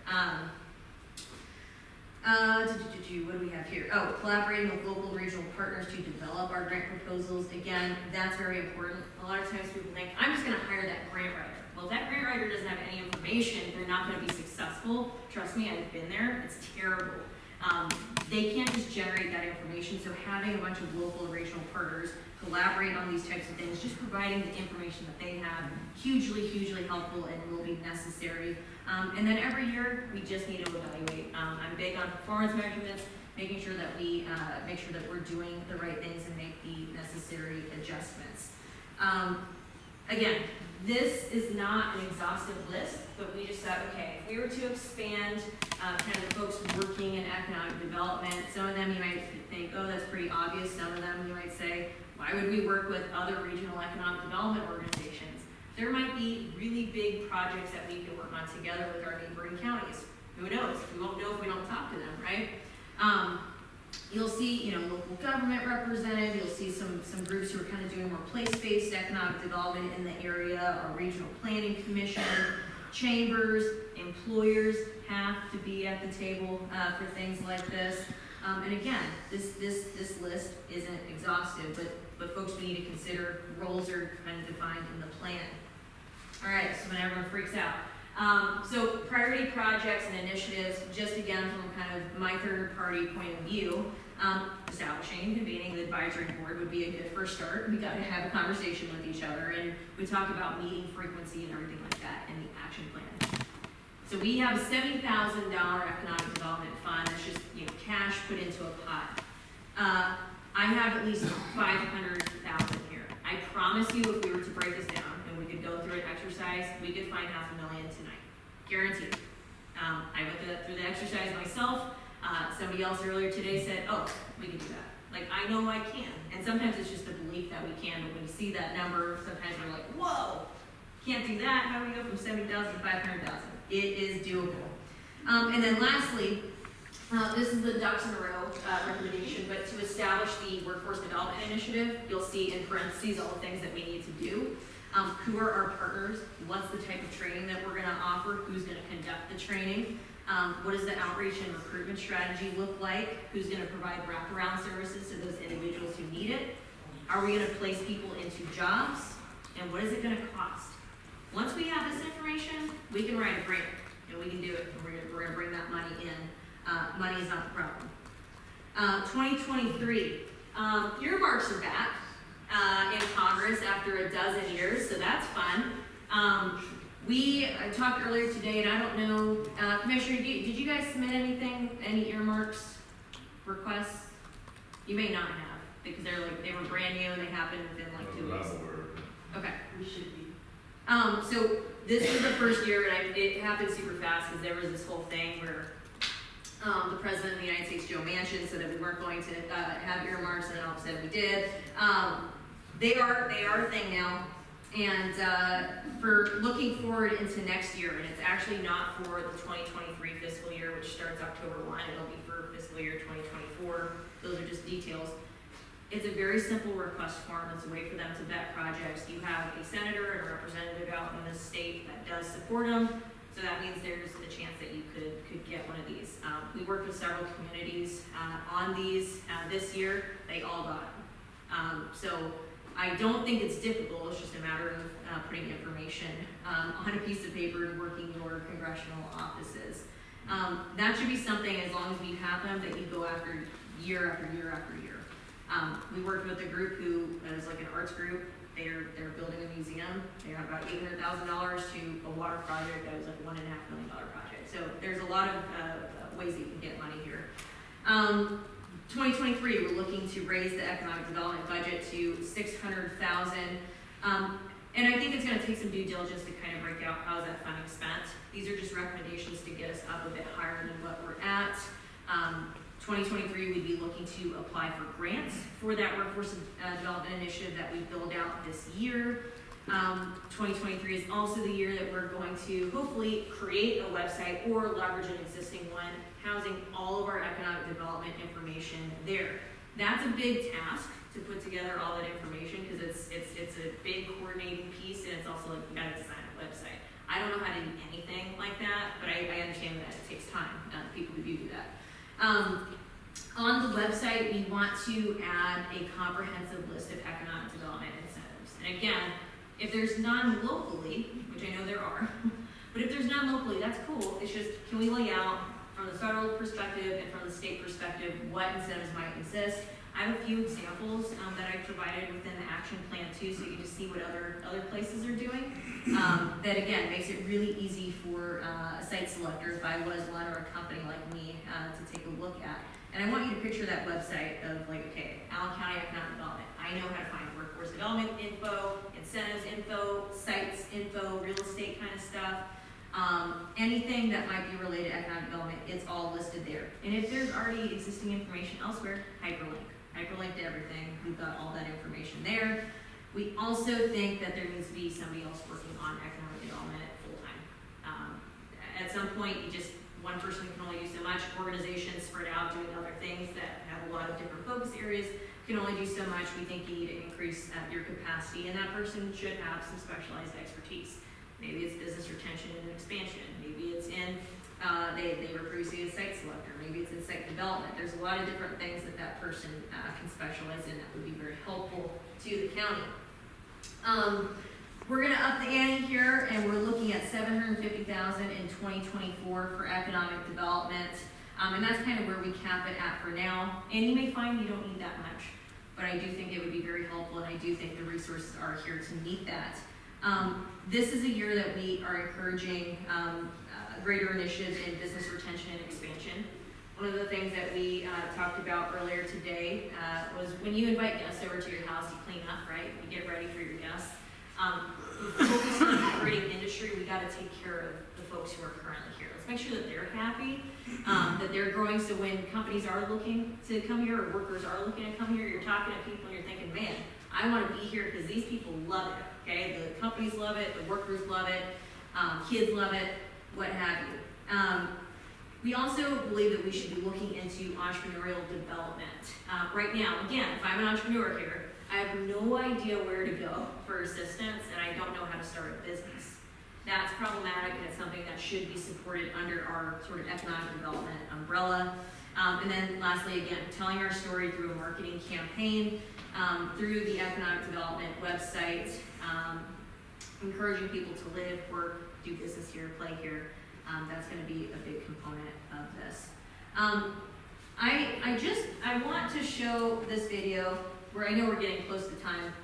What do we have here? Oh, collaborating with local and regional partners to develop our grant proposals. Again, that's very important. A lot of times people think, I'm just gonna hire that grant writer. Well, if that grant writer doesn't have any information, they're not gonna be successful. Trust me, I've been there, it's terrible. They can't just generate that information, so having a bunch of local and regional partners collaborate on these types of things, just providing the information that they have, hugely, hugely helpful and will be necessary. And then every year, we just need to evaluate. I'm big on performance measurements, making sure that we make sure that we're doing the right things and make the necessary adjustments. Again, this is not an exhaustive list, but we just thought, okay, if we were to expand kind of the folks working in economic development, some of them you might think, oh, that's pretty obvious. Some of them you might say, why would we work with other regional economic development organizations? There might be really big projects that we can work on together with our neighboring counties. Who knows? We won't know if we don't talk to them, right? You'll see, local government represented. You'll see some groups who are kind of doing more place-based economic development in the area. Our regional planning commission, chambers, employers have to be at the table for things like this. And again, this list isn't exhaustive, but folks, we need to consider roles are kind of defined in the plan. All right, so when everyone freaks out. So priority projects and initiatives, just again from kind of my third party point of view, establishing and convening the advisory board would be a good first start. We got to have a conversation with each other, and we talk about meeting frequency and everything like that in the action plan. So we have a $70,000 economic development fund. That's just cash put into a pot. I have at least 500,000 here. I promise you, if we were to break this down and we could go through an exercise, we could find $500,000 tonight, guaranteed. I went through the exercise myself. Somebody else earlier today said, "Oh, we can do that." Like, I know I can, and sometimes it's just the belief that we can. But when you see that number, sometimes we're like, "Whoa, can't do that." How do we go from 70,000 to 500,000? It is doable. And then lastly, this is the ducks in a row recommendation, but to establish the workforce development initiative, you'll see in parentheses all the things that we need to do. Who are our partners? What's the type of training that we're gonna offer? Who's gonna conduct the training? What does the outreach and recruitment strategy look like? Who's gonna provide wraparound services to those individuals who need it? Are we gonna place people into jobs? And what is it gonna cost? Once we have this information, we can write a grant, and we can do it, and we're gonna bring that money in. Money is not the problem. 2023, earmarks are back in Congress after a dozen years, so that's fun. I talked earlier today, and I don't know, Commissioner, did you guys submit anything, any earmarks requests? You may not have, because they were brand new and they happened within like 2 weeks. Okay. We should be. So this was the first year, and it happened super fast because there was this whole thing where the President of the United States, Joe Manchin, said that we weren't going to have earmarks, and then all of a sudden we did. They are a thing now, and for looking forward into next year, and it's actually not for the 2023 fiscal year, which starts October 1, it'll be for fiscal year 2024. Those are just details. It's a very simple request form. It's a way for them to vet projects. You have a senator and a representative out in the state that does support them. So that means there's a chance that you could get one of these. We worked with several communities on these this year. They all got them. So I don't think it's difficult. It's just a matter of putting information on a piece of paper and working your congressional offices. That should be something, as long as we have them, that you go after year after year after year. We worked with a group who is like an arts group. They're building a museum. They got about $800,000 to a water project that was like a $1.5 million project. So there's a lot of ways that you can get money here. 2023, we're looking to raise the economic development budget to $600,000. And I think it's gonna take some due diligence to kind of break out how is that funding spent. These are just recommendations to get us up a bit higher than what we're at. 2023, we'd be looking to apply for grants for that workforce development initiative that we build out this year. 2023 is also the year that we're going to hopefully create a website or leverage an existing one, housing all of our economic development information there. That's a big task to put together all that information because it's a big coordinating piece, and it's also like you gotta design a website. I don't know how to do anything like that, but I understand that it takes time. People who do that. On the website, we want to add a comprehensive list of economic development incentives. And again, if there's none locally, which I know there are, but if there's none locally, that's cool. It's just, can we lay out from the federal perspective and from the state perspective what incentives might exist? I have a few examples that I've provided within the action plan too, so you can just see what other places are doing. That again makes it really easy for a site selector, if I was one, or a company like me, to take a look at. And I want you to picture that website of like, okay, Allen County Economic Development. I know how to find workforce development info, incentives info, sites info, real estate kind of stuff. Anything that might be related to economic development, it's all listed there. And if there's already existing information elsewhere, hyperlink to everything. We've got all that information there. We also think that there needs to be somebody else working on economic development full-time. At some point, one person can only do so much. Organizations spread out doing other things that have a lot of different focus areas can only do so much. We think you need to increase your capacity, and that person should have some specialized expertise. Maybe it's business retention and expansion. Maybe it's in, they were previously a site selector. Maybe it's in site development. There's a lot of different things that person can specialize in that would be very helpful to the county. We're gonna up the ante here, and we're looking at $750,000 in 2024 for economic development. And that's kind of where we cap it at for now. And you may find you don't need that much, but I do think it would be very helpful, and I do think the resources are here to meet that. This is a year that we are encouraging greater initiatives in business retention and expansion. One of the things that we talked about earlier today was when you invite guests over to your house, you clean up, right? You get ready for your guests. Focus on the recruiting industry, we gotta take care of the folks who are currently here. Let's make sure that they're happy, that they're growing, so when companies are looking to come here, or workers are looking to come here, you're talking to people and you're thinking, man, I wanna be here because these people love it, okay? The companies love it, the workers love it, kids love it, what have you. We also believe that we should be looking into entrepreneurial development. Right now, again, if I'm an entrepreneur here, I have no idea where to go for assistance, and I don't know how to start a business. That's problematic, and it's something that should be supported under our sort of economic development umbrella. And then lastly, again, telling our story through a marketing campaign, through the economic development website, encouraging people to live, work, do business here, play here. That's going to be a big component of this. I want to show this video where I know we're getting close to time,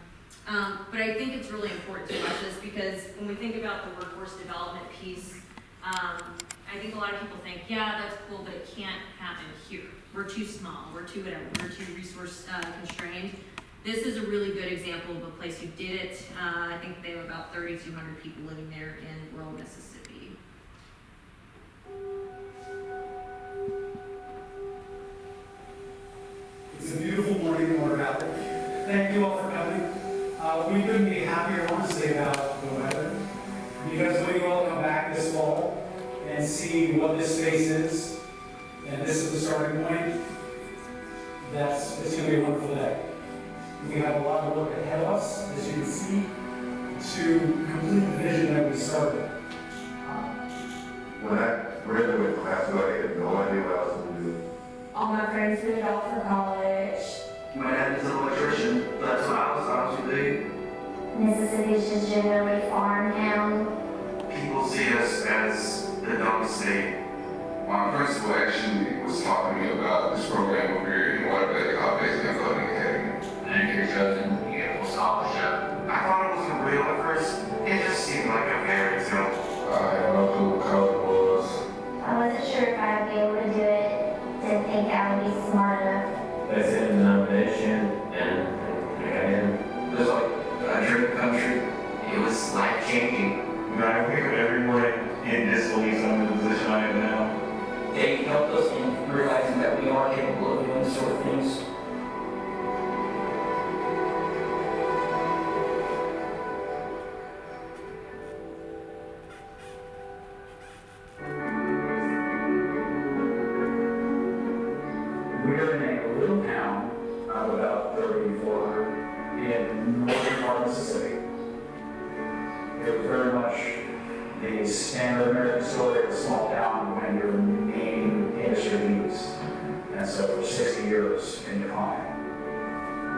but I think it's really important to watch this because when we think about the workforce development piece, I think a lot of people think, yeah, that's cool, but it can't happen here. We're too small, we're too whatever, we're too resource constrained. This is a really good example of a place who did it. I think they have about 3,200 people living there in rural Mississippi. It's a beautiful morning in Water Valley. Thank you all for coming. We couldn't be happier, honestly, about the weather. Because when you all come back this fall and see what this space is, and this is the starting point, it's going to be a wonderful day. We have a lot of work ahead of us, as you can see, to complete the vision that we started. When I graduated from high school, I had no idea what I was going to do. All my friends moved off for college. My dad is an electrician. That's what I was to do. Mississippi is just generally farm town. People see us as the dumb state. My principal actually was talking to me about this program over here in Waterbury called Placemaking Academy. And your cousin, you get a full scholarship. I thought it wasn't real at first. It just seemed like a fairy tale. I had no clue what color it was. I wasn't sure if I'd be able to do it. Didn't think I would be gracefully, so I'm in the position I am now. They helped us in realizing that we are capable of doing this sort of things. We're in a little town of about 3,400 in northern part of Mississippi. It was very much the standard American story of a small town when your main industry leaves. And so for 60 years in decline.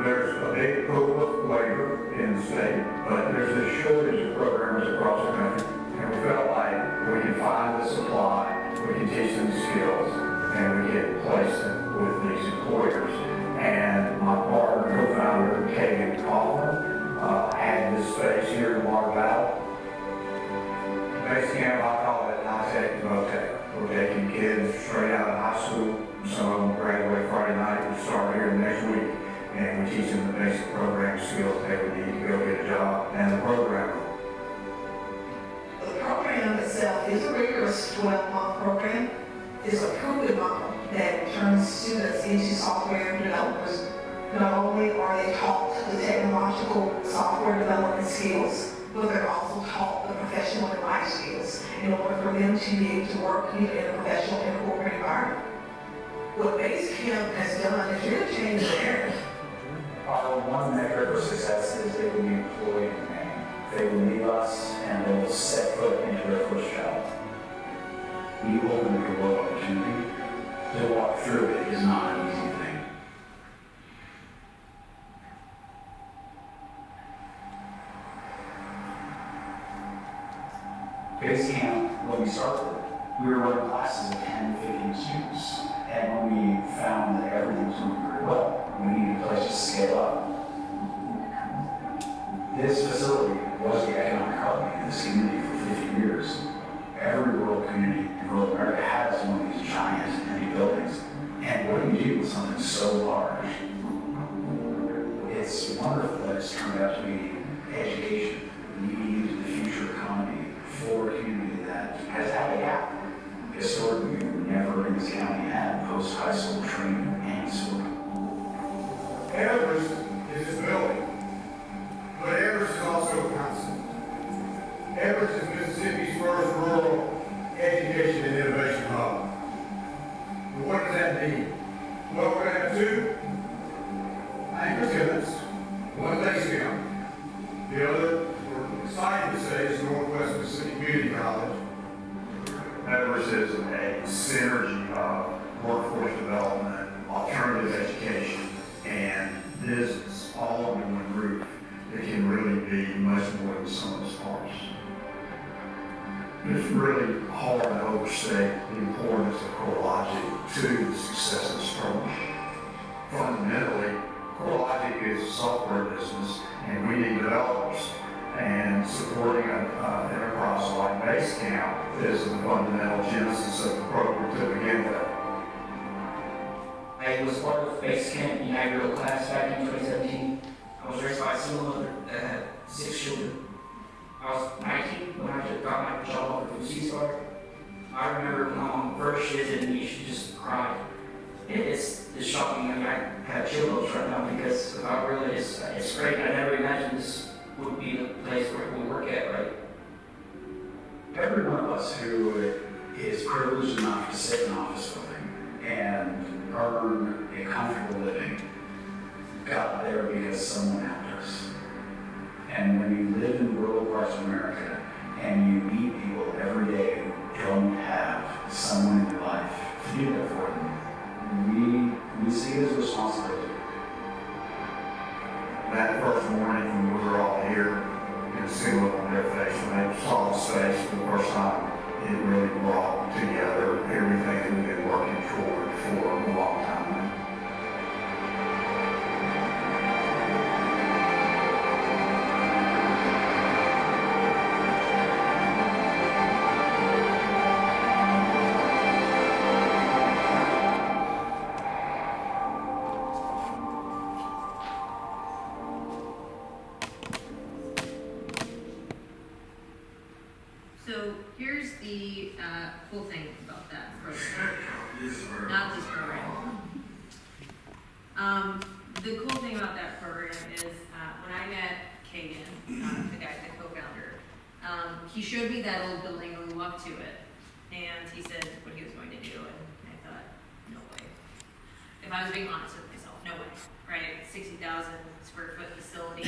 There's a big pool of labor in the state, but there's a shortage of programmers across the country. And we felt like we can find the supply, we can teach them the skills, and we can place them with these employers. And my partner, co-founder, Kagan Kaufman, had this space here in Water Valley. Base camp, I call it high-tech motel. We're taking kids straight out of high school. Some of them graduate Friday night and start here next week. And we teach them the basic program skills they would need to go get a job and the program. The program itself is a rigorous 12-month program. It's a proven model that turns students into software developers. Not only are they taught the technological software development skills, but they're also taught the professional and life skills in order for them to be able to work in a professional and corporate environment. What Base Camp has done is really changed the narrative. Our one measure for success is they will be employed in Maine. They will leave us and they will set foot into their first job. We open the door of opportunity. To walk through it is not an easy thing. Base Camp, when we started, we were running classes of 10, 15 students. And when we found that everything was moving very well, we needed a place to scale up. This facility was the economic heartbeat of this community for 50 years. Every rural community in rural America has one of these giant empty buildings. And what do you do with something so large? It's wonderful that it's turned out to be education, needed in the future economy for a community that has had a gap. Historically, we never in this county had post-high school training of any sort. Everest is this building, but Everest is also a concept. Everest is Mississippi's first rural education and innovation hub. But what does that mean? Well, we're going to have two anchor tenants, one base camp. The other, we're excited to say, is Northwest Mississippi Community College. Everest is a synergy of workforce development, alternative education, and business, all under one roof. It can really be much more than some of its parts. It's really hard to overstate the importance of CoreLogic to the success of this program. Fundamentally, CoreLogic is a software business, and we need developers. And supporting an enterprise like Basecamp is the fundamental genesis of the program to begin with. I was part of Basecamp inaugural class back in 2017. I was raised by a single mother that had 6 children. I was 19 when I got my job at Usda. I remember my mom first visited me, she just cried. It's shocking. I have chill bumps right now because I really it's great. I never imagined this would be the place where we work at, right? Every one of us who is privileged enough to sit in an office building and earn a comfortable living got there because someone helped us. And when you live in rural parts of America and you meet people every day who don't have someone in their life to do that for them, we see it as a responsibility. That first morning when we were all here, you could see a look on their face when they saw the space for the first time. It really cool thing about that program. Not this program. The cool thing about that program is when I met Kagan, the guy, the co-founder, he showed me that old building and we walked to it. And he said what he was going to do, and I thought, no way. If I was being honest with myself, no way, right? 60,000 square foot facility,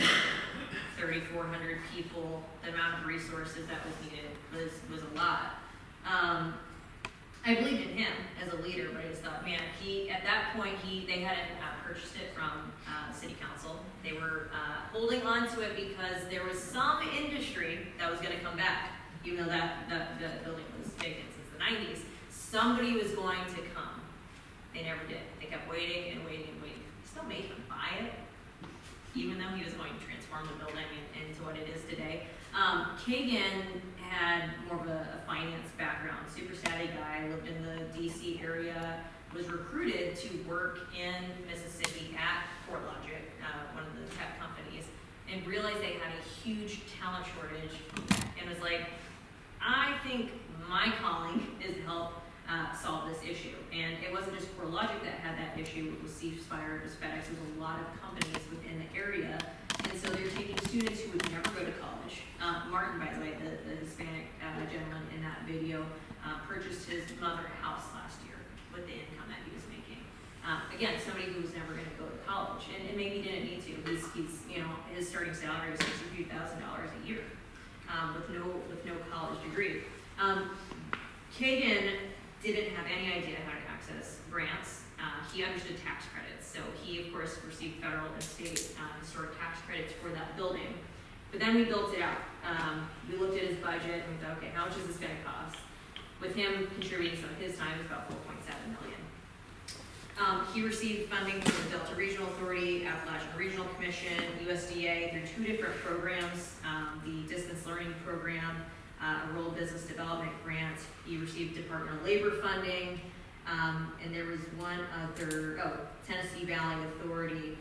3,400 people, the amount of resources that was needed was a lot. I believed in him as a leader, but I just thought, man, at that point, they hadn't purchased it from city council. They were holding on to it because there was some industry that was gonna come back, even though that building was vacant since the 90s. Somebody was going to come. They never did. They kept waiting and waiting and waiting. He still made them buy it, even though he was going to transform the building into what it is today. Kagan had more of a finance background, super savvy guy, lived in the DC area, was recruited to work in Mississippi at CoreLogic, one of the tech companies, and realized they had a huge talent shortage, and was like, I think my calling is to help solve this issue. And it wasn't just CoreLogic that had that issue, it was Ceasefire, it was FedEx, it was a lot of companies within the area. And so they're taking students who would never go to college. Martin, by the way, the Hispanic gentleman in that video, purchased his mother a house last year with the income that he was making. Again, somebody who was never going to go to college, and maybe didn't need to. He's his starting salary was $63,000 a year with no college degree. Kagan didn't have any idea how to access grants. He understood tax credits, so he of course received federal and state historic tax credits for that building. But then we built it out. We looked at his budget and we thought, okay, how much is this going to cost? With him contributing some of his time, it was about $4.7 million. He received funding from the Delta Regional Authority, Appalachian Regional Commission, USDA through 2 different programs, the Distance Learning Program, a Rural Business Development Grant. He received Department of Labor funding, and there was one other, Tennessee Valley Authority,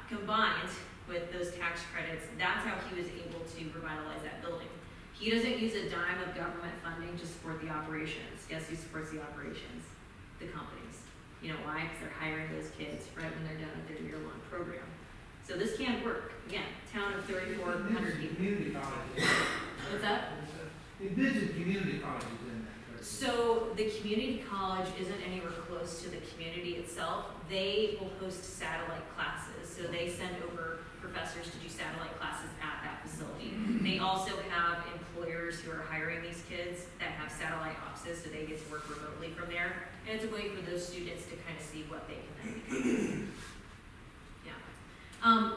combined with those tax credits. That's how he was able to revitalize that building. He doesn't use a dime of government funding to support the operations. Guess who supports the operations? The companies. You know why? Because they're hiring those kids right when they're done with their year-long program. So this can work. Again, town of 3,400 people. Community colleges. What's that? The business community colleges in that. So the community college isn't anywhere close to the community itself. They will host satellite classes. So they send over professors to do satellite classes at that facility. They also have employers who are hiring these kids that have satellite offices, so they get to work remotely from there. And it's a way for those students to kind of see what they can then become. Yeah.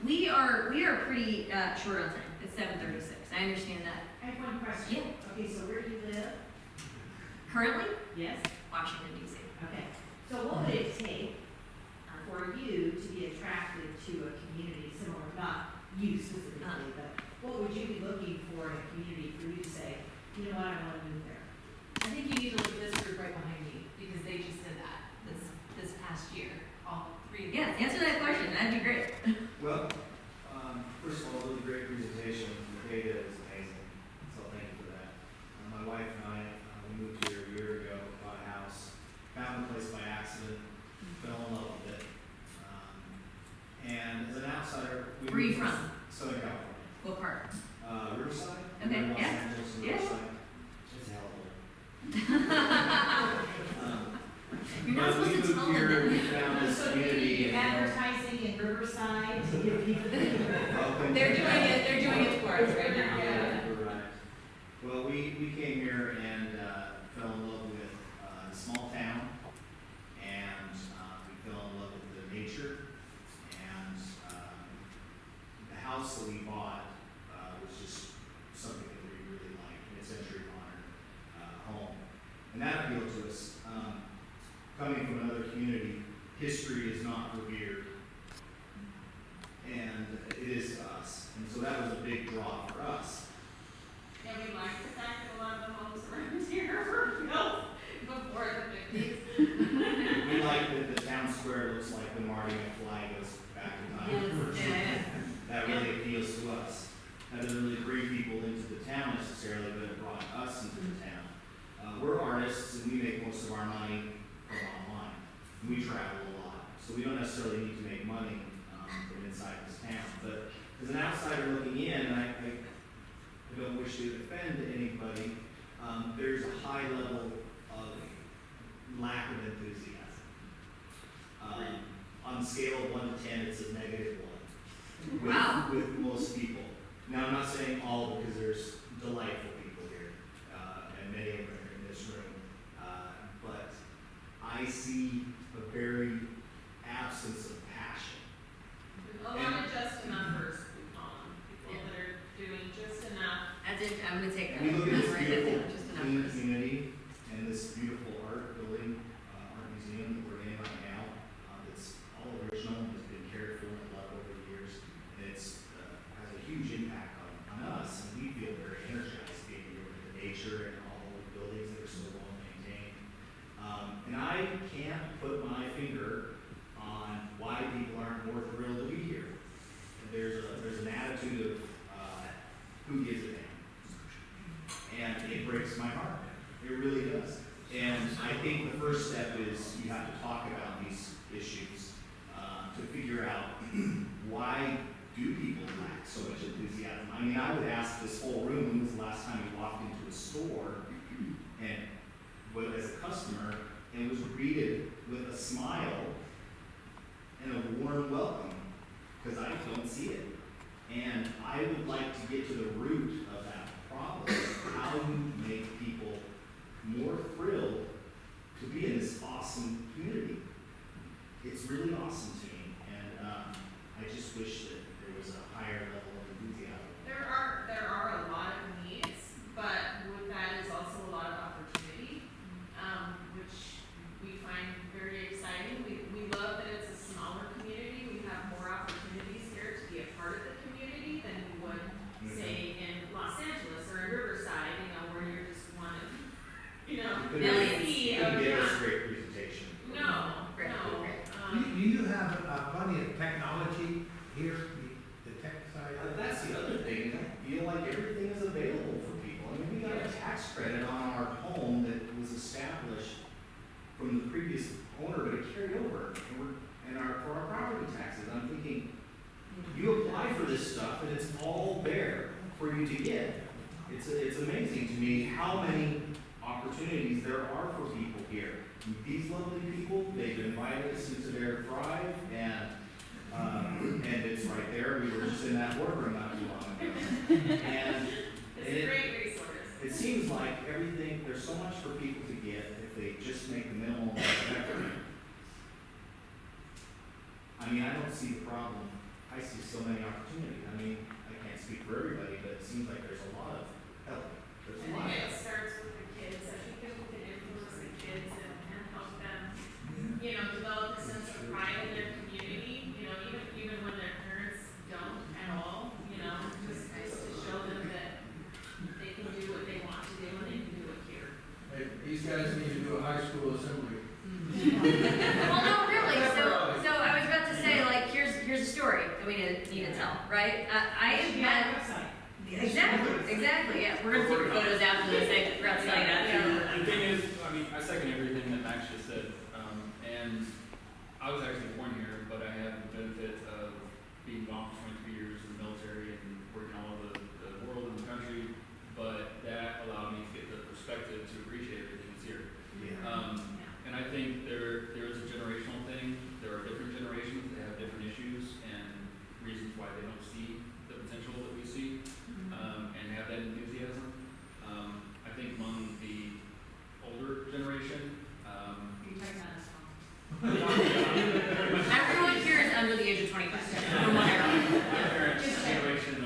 We are pretty short on time. It's 7:36. I understand that. I have one question. Yeah. Okay, so where do you live? Currently, Yes? Washington, D.C. Okay. So what would it take for you to be attracted to a community similar, not you specifically, but what would you be looking for in a community for you to say, you know what, I want to move there? I think you need to look at this group right behind me, because they just did that this past year, all 3 of them. Yeah, answer that question. That'd be great. Well, first of all, really great presentation. The data is amazing, so thank you for that. My wife and I, we moved here a year ago, bought a house, found the place by accident, fell in love with it. And as an outsider, Where are you from? Southern California. What part? Riverside. Okay, Los yeah. Angeles and Yeah. Riverside. It's hell of You're not but supposed we to moved tell here, them we that. found this So community. maybe advertising in Riverside to give people. They're doing it for us right now. Yeah, you're right. Well, we came here and fell in love with the small town, and we fell in love with the nature, and the house that we bought was just something that we really liked. It's a century modern home, and that appealed to us. Coming from another community, history is not revered, and it is to us, and so that was a big draw for us. Yeah, we like the fact that a lot of the homes around here were built before the 50s. We like that the town square looks like when Marty McFly goes back in time. Yes, yeah. That really appeals to us. That doesn't really bring people into the town necessarily, but it brought us into the town. We're of our money from online. We travel a lot, so we don't necessarily need to make money from inside this town. But as an outsider looking in, and I don't wish to offend anybody, there's a high level of lack of enthusiasm. On a scale of 1 to 10, it's a -1 Wow. with most people. Now, I'm not saying all, because there's delightful people here, and many of them are in this room, but I see a very absence of passion. A lot of just enoughers, people that are doing just enough. I'm gonna take that. We look at this Write that down, beautiful just clean enough. community and this beautiful art building, art museum that we're in right now, that's all original and has been cared for and loved over the years. And it's, has a huge impact on us, and we feel very energized being here with the nature and all the buildings that are so well maintained. And I can't put my finger on why people aren't more thrilled to be here. There's an attitude of, who gives a damn? And it breaks my heart. It really does. And I think the first step is you have to talk about these issues to figure out why do people lack so much enthusiasm. I mean, I would ask this whole room, when was the last time you walked into a store and as a customer and was greeted with a smile and a warm welcome? Because I don't see it. And I would like to get to the root of that problem, how you make people more thrilled to be in this awesome community. It's really awesome to me, and I just wish that there was a higher level of enthusiasm. There are a lot of needs, but with that is also a lot of opportunity, which we find very exciting. We love that it's a smaller community. We have more opportunities here to be a part of the community than we would, say, in Los Angeles or in Riverside, where you're just one of, millions. You couldn't give us a great presentation. No. Do you have plenty of technology here, the tech side? That's the other thing. I feel like everything is available for people. I mean, we got a tax credit on our home that was established from the previous owner, but it carried over for our property taxes. I'm thinking, you apply for this stuff and it's all there for you to get. It's amazing to me how many opportunities there are for people here. These lovely people, they've invited us into their Thrive, and it's right there. We were just in that boardroom not too long ago. And It's a great resource. it seems like there's so much for people to get if they just make the minimal effort. I mean, I don't see the problem. I see so many opportunities. I mean, I can't speak for everybody, but it seems like there's a lot of help. There's a lot of It help. starts with the kids. I think if we can influence the kids and help them, develop a sense of pride in their community, even when their parents don't at all, just to show them that they can do what they want to do and they can do it here. Hey, these guys need to do a high school assembly. Well, no, really. So I was about to say, here's a story that we need to tell, right? I have met. Exactly. Yeah, we're gonna take photos after this. We're gonna tell you that. The thing is, I second everything that Max just said. And I was actually born here, but I have the benefit of being gone for 23 years in the military and working all over the world and the country. But that allowed me to get the perspective to appreciate everything that's here. And I think there is a generational thing. There are different generations that have different issues and reasons why they don't see the potential that we see, and have that enthusiasm. I think among the older generation, You're talking about us all. Everyone here is under the age of 25. my parents' generation,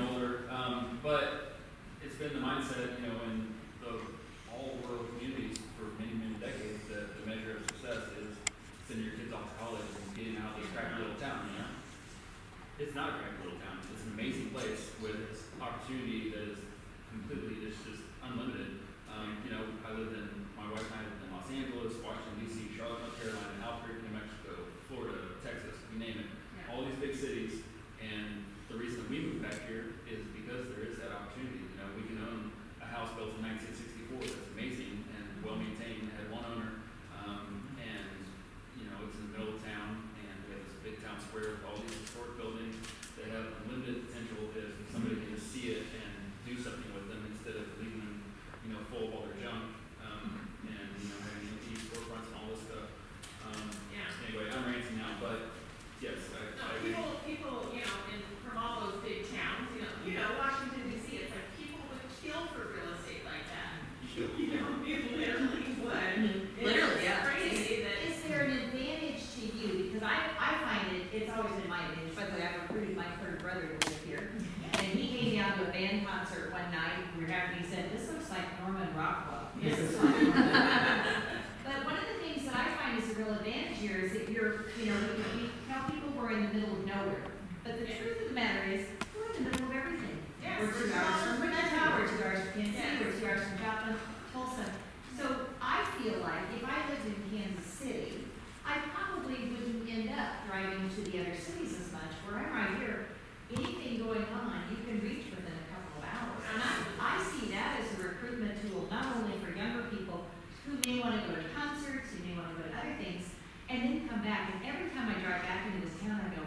we're in the middle of nowhere. But the truth of the matter is, we're in the middle of everything. Yes, We're 2 hours from Wichita, we're 2 hours from Kansas City, Yes. we're 2 hours from Joplin, Tulsa. So I feel like if I lived in Kansas City, I probably wouldn't end up driving to the other cities as much. Where I'm right here, anything going on, you can reach within a couple of hours. And I see that as a recruitment tool, not only for younger people who may want to go to concerts, who may want to go to other things, and then come back. And every time I drive back into this town, I go,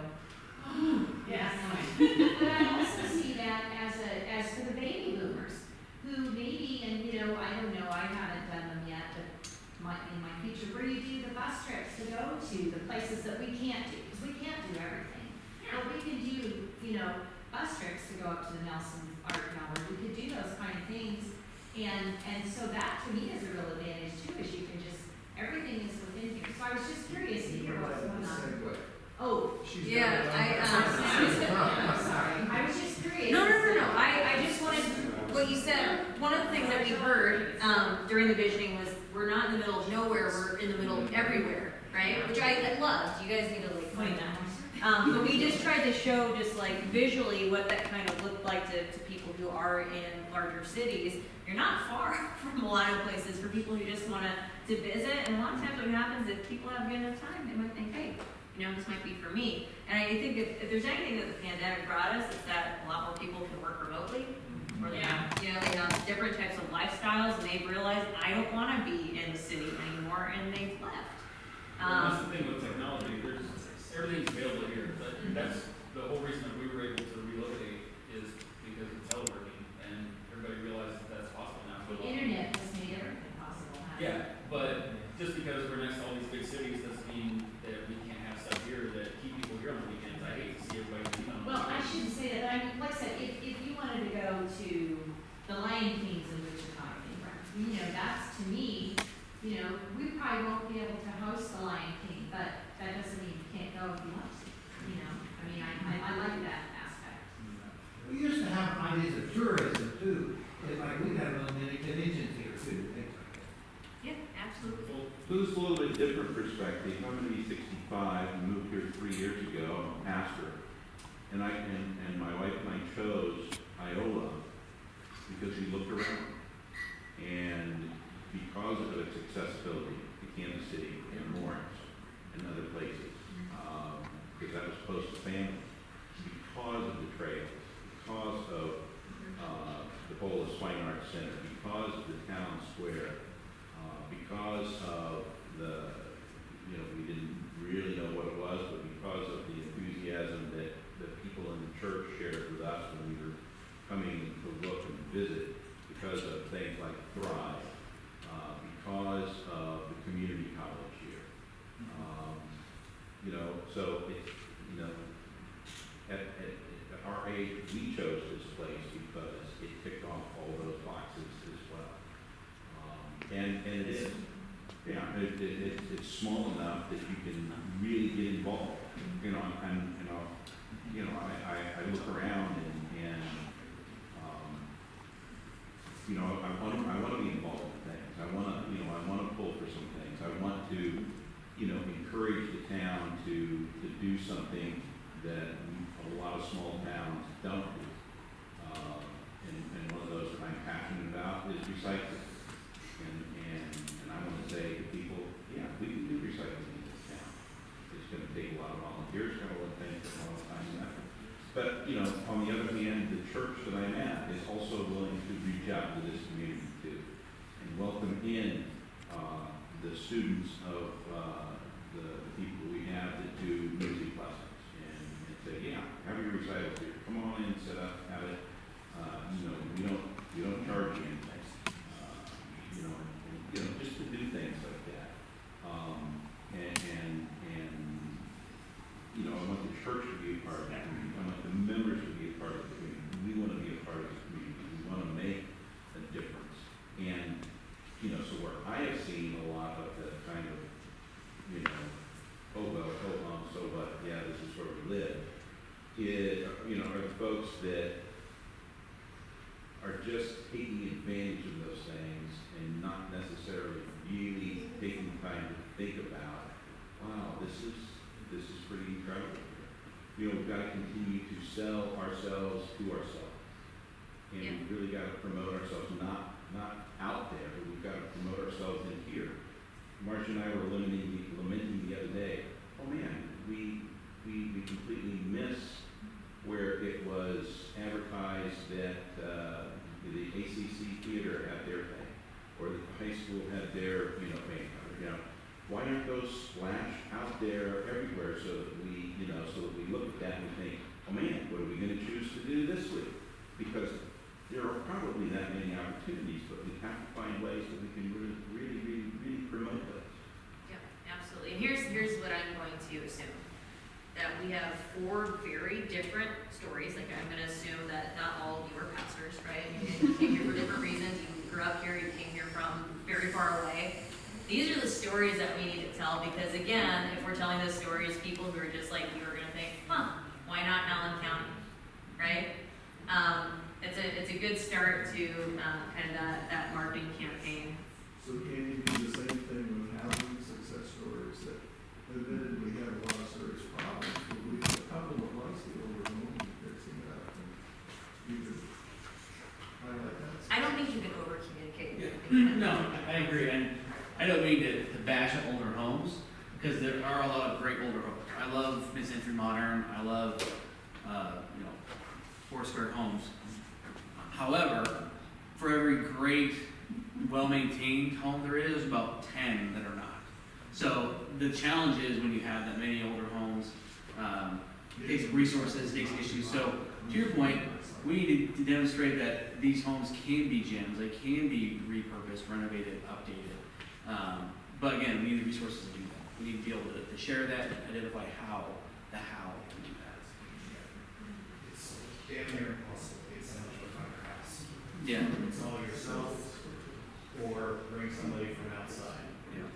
oh, Yes. But I also see that as for the baby boomers, who maybe, and I don't know, I haven't done them yet, but in my future, where you do the bus trips to go to the places that we can't do, because we can't do everything. But we can do, bus trips to go up to the Nelson Art Gallery. We could do those kind of things. And so that to me is a real advantage too, is you can just, everything is within here. So I was just curious to hear what's going on. Oh, Yeah, I'm sorry. I was just curious. No. I just wanted, what you said, one of the things that we heard during the visioning was, we're not in the middle of nowhere, we're in the middle of everywhere, right? Which I loved. You guys need to like point that. But we just tried to show just like visually what that kind of looked like to people who are in larger cities. You're not far from a lot of places for people who just want to visit. And a lot of times what happens, if people have good enough time, they might think, hey, this might be for me. And I think if there's anything that the pandemic brought us, it's that a lot more people can work remotely. Or they have, they have different types of lifestyles, and they've realized, I don't want to be in the city anymore, and they've left. That's the thing with technology, everything's available here, but that's the whole reason that we were able to relocate is because of teleworking, and everybody realizes that's possible now. The internet has made everything possible. Yeah, but just because we're next to all these big cities doesn't mean that we can't have stuff here that keep people here on the weekends. I hate to see everybody leave on the Well, I weekends. shouldn't say that. I mean, like I said, if you wanted to go to the Lion Kings in Wichita, that's to me, we probably won't be able to host the Lion King, but that doesn't mean you can't go if you want to. I mean, I like that aspect. We used to have ideas of tourism too. It's like we have a mini conventions here too, things like that. Yeah, absolutely. Boost a little bit different perspective. I'm going to be 65. I moved here 3 years ago. I'm a pastor, and my wife and I chose Iola because we looked around, and because of its accessibility to Kansas City and Lawrence and other places, because that was close to family, because of the trails, because of the Bowlus Fine Arts Center, because of the town square, because of we didn't really know what it was, but because of the enthusiasm that people in the church shared with us when we were coming to look and visit, because of things like Thrive, because of the community college here. So at our age, we chose this place because it ticked off all those boxes as well. And it is, it's small enough that you can really get involved. I look around and I want to be involved in things. I want to pull for some things. I want to, encourage the town to do something that a lot of small towns don't do. And one of those that I'm passionate about is recycling. And I want to say to people, yeah, we can do recycling in this town. It's going to take a lot of volunteers, going to take a lot of time and effort. But, on the other hand, the church that I'm at is also willing to reach out to this community too and welcome in the students of the people we have that do music lessons and say, yeah, have your recitals here. Come on in, set up, have it. We don't charge you anything. Just to do things like that. I want the church to be a part of that community. I want the members to be a part of the community. We want to be a part of the community. We want to make a difference. And, so where I have seen a lot of the kind of, so what, yeah, this is where we live, are the folks that are just taking advantage of those things and not necessarily really taking time to think about, wow, this is pretty incredible here. we've got to continue to sell ourselves to ourselves. And we've really got to promote ourselves, not out there, but we've got to promote ourselves in here. Marcia and I were lamenting the other day, oh man, we completely miss where it was advertised that the ACC theater had their thing, or the high school had their, thing. Why aren't those splashed out there everywhere so that we, so that we look at that and we think, oh man, what are we going to choose to do this week? Because there are probably that many opportunities, but we have to find ways that we can really promote those. Yeah, absolutely. And here's what I'm going to assume. That we have 4 very different stories. Like, I'm going to assume that not all of you are pastors, right? You came here for different reasons. You grew up here. You came here from very far away. These are the stories that we need to tell because, again, if we're telling those stories, people who are just like you are going to think, why not Allen County, right? It's a good start to kind of that marketing campaign. So can you do the same thing with housing success stories that admittedly have a lot of serious problems, but we have a couple of likes the older homes and fixing it up, and you could highlight that. I don't think you can over communicate. No, I agree, and I don't mean to bash on older homes because there are a lot of great older homes. I love mid-century modern. I love 4-square homes. However, for every great, well-maintained home there is, about 10 that are not. So the challenge is when you have that many older homes, it takes resources, it takes issues. So to your point, we need to demonstrate that these homes can be gyms, they can be repurposed, renovated, updated. But again, we need the resources to do that. We need to be able to share that and identify the how to do that. It's damn near impossible. It's so much of a house. Yeah. It's all yourself or bring somebody from outside. Yeah.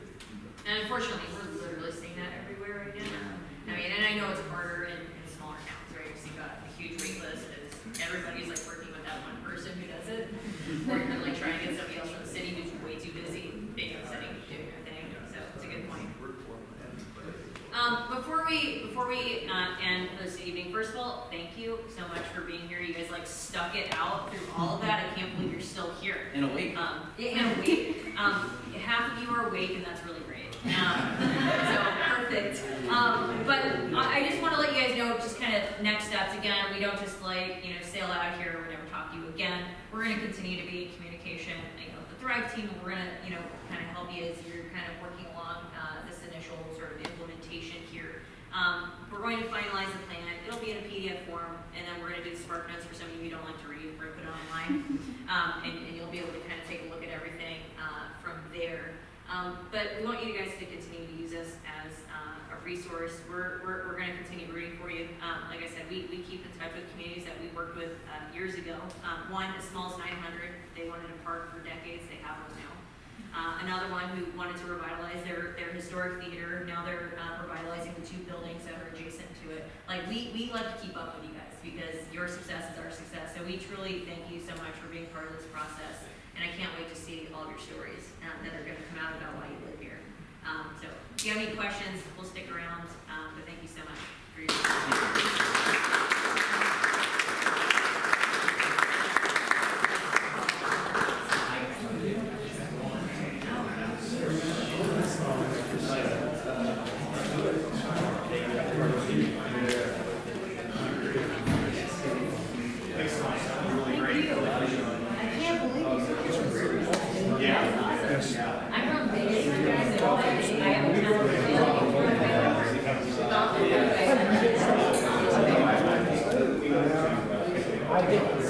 And unfortunately, we're literally seeing that everywhere right now. I mean, and I know it's harder in smaller towns, right? Because you've got a huge wait list, and everybody's like working with that one person who does it, or you're like trying to get somebody else from the city who's way too busy being in the city doing their thing. So it's a good point. Before we end this evening, first of all, thank you so much for being here. You guys like stuck it out through all of that. I can't believe you're still here. And awake. And awake. Half of you are awake, and that's really great. So perfect. But I just want to let you guys know just kind of next steps. Again, we don't just sail out here. We're never talk to you again. We're going to continue to be in communication. The Thrive team, we're going to kind of help you as you're kind of working along this initial sort of implementation here. We're going to finalize the plan. It'll be in a PDF form, and then we're going to do Spark Notes for some of you who don't like to read. We're going to put it online, and you'll be able to kind of take a look at everything from there. But we want you guys to continue to use us as a resource. We're going to continue rooting for you. Like I said, we keep in touch with communities that we worked with years ago. One as small as 900. They wanted a park for decades. They have one now. Another one who wanted to revitalize their historic theater. Now they're revitalizing the 2 buildings that are adjacent to it. Like we like to keep up with you guys because your success is our success. So we truly thank you so much for being part of this process. And I can't wait to see all of your stories that are going to come out about why you live here. So if you have any questions, we'll stick around. But thank you so much for your time. I think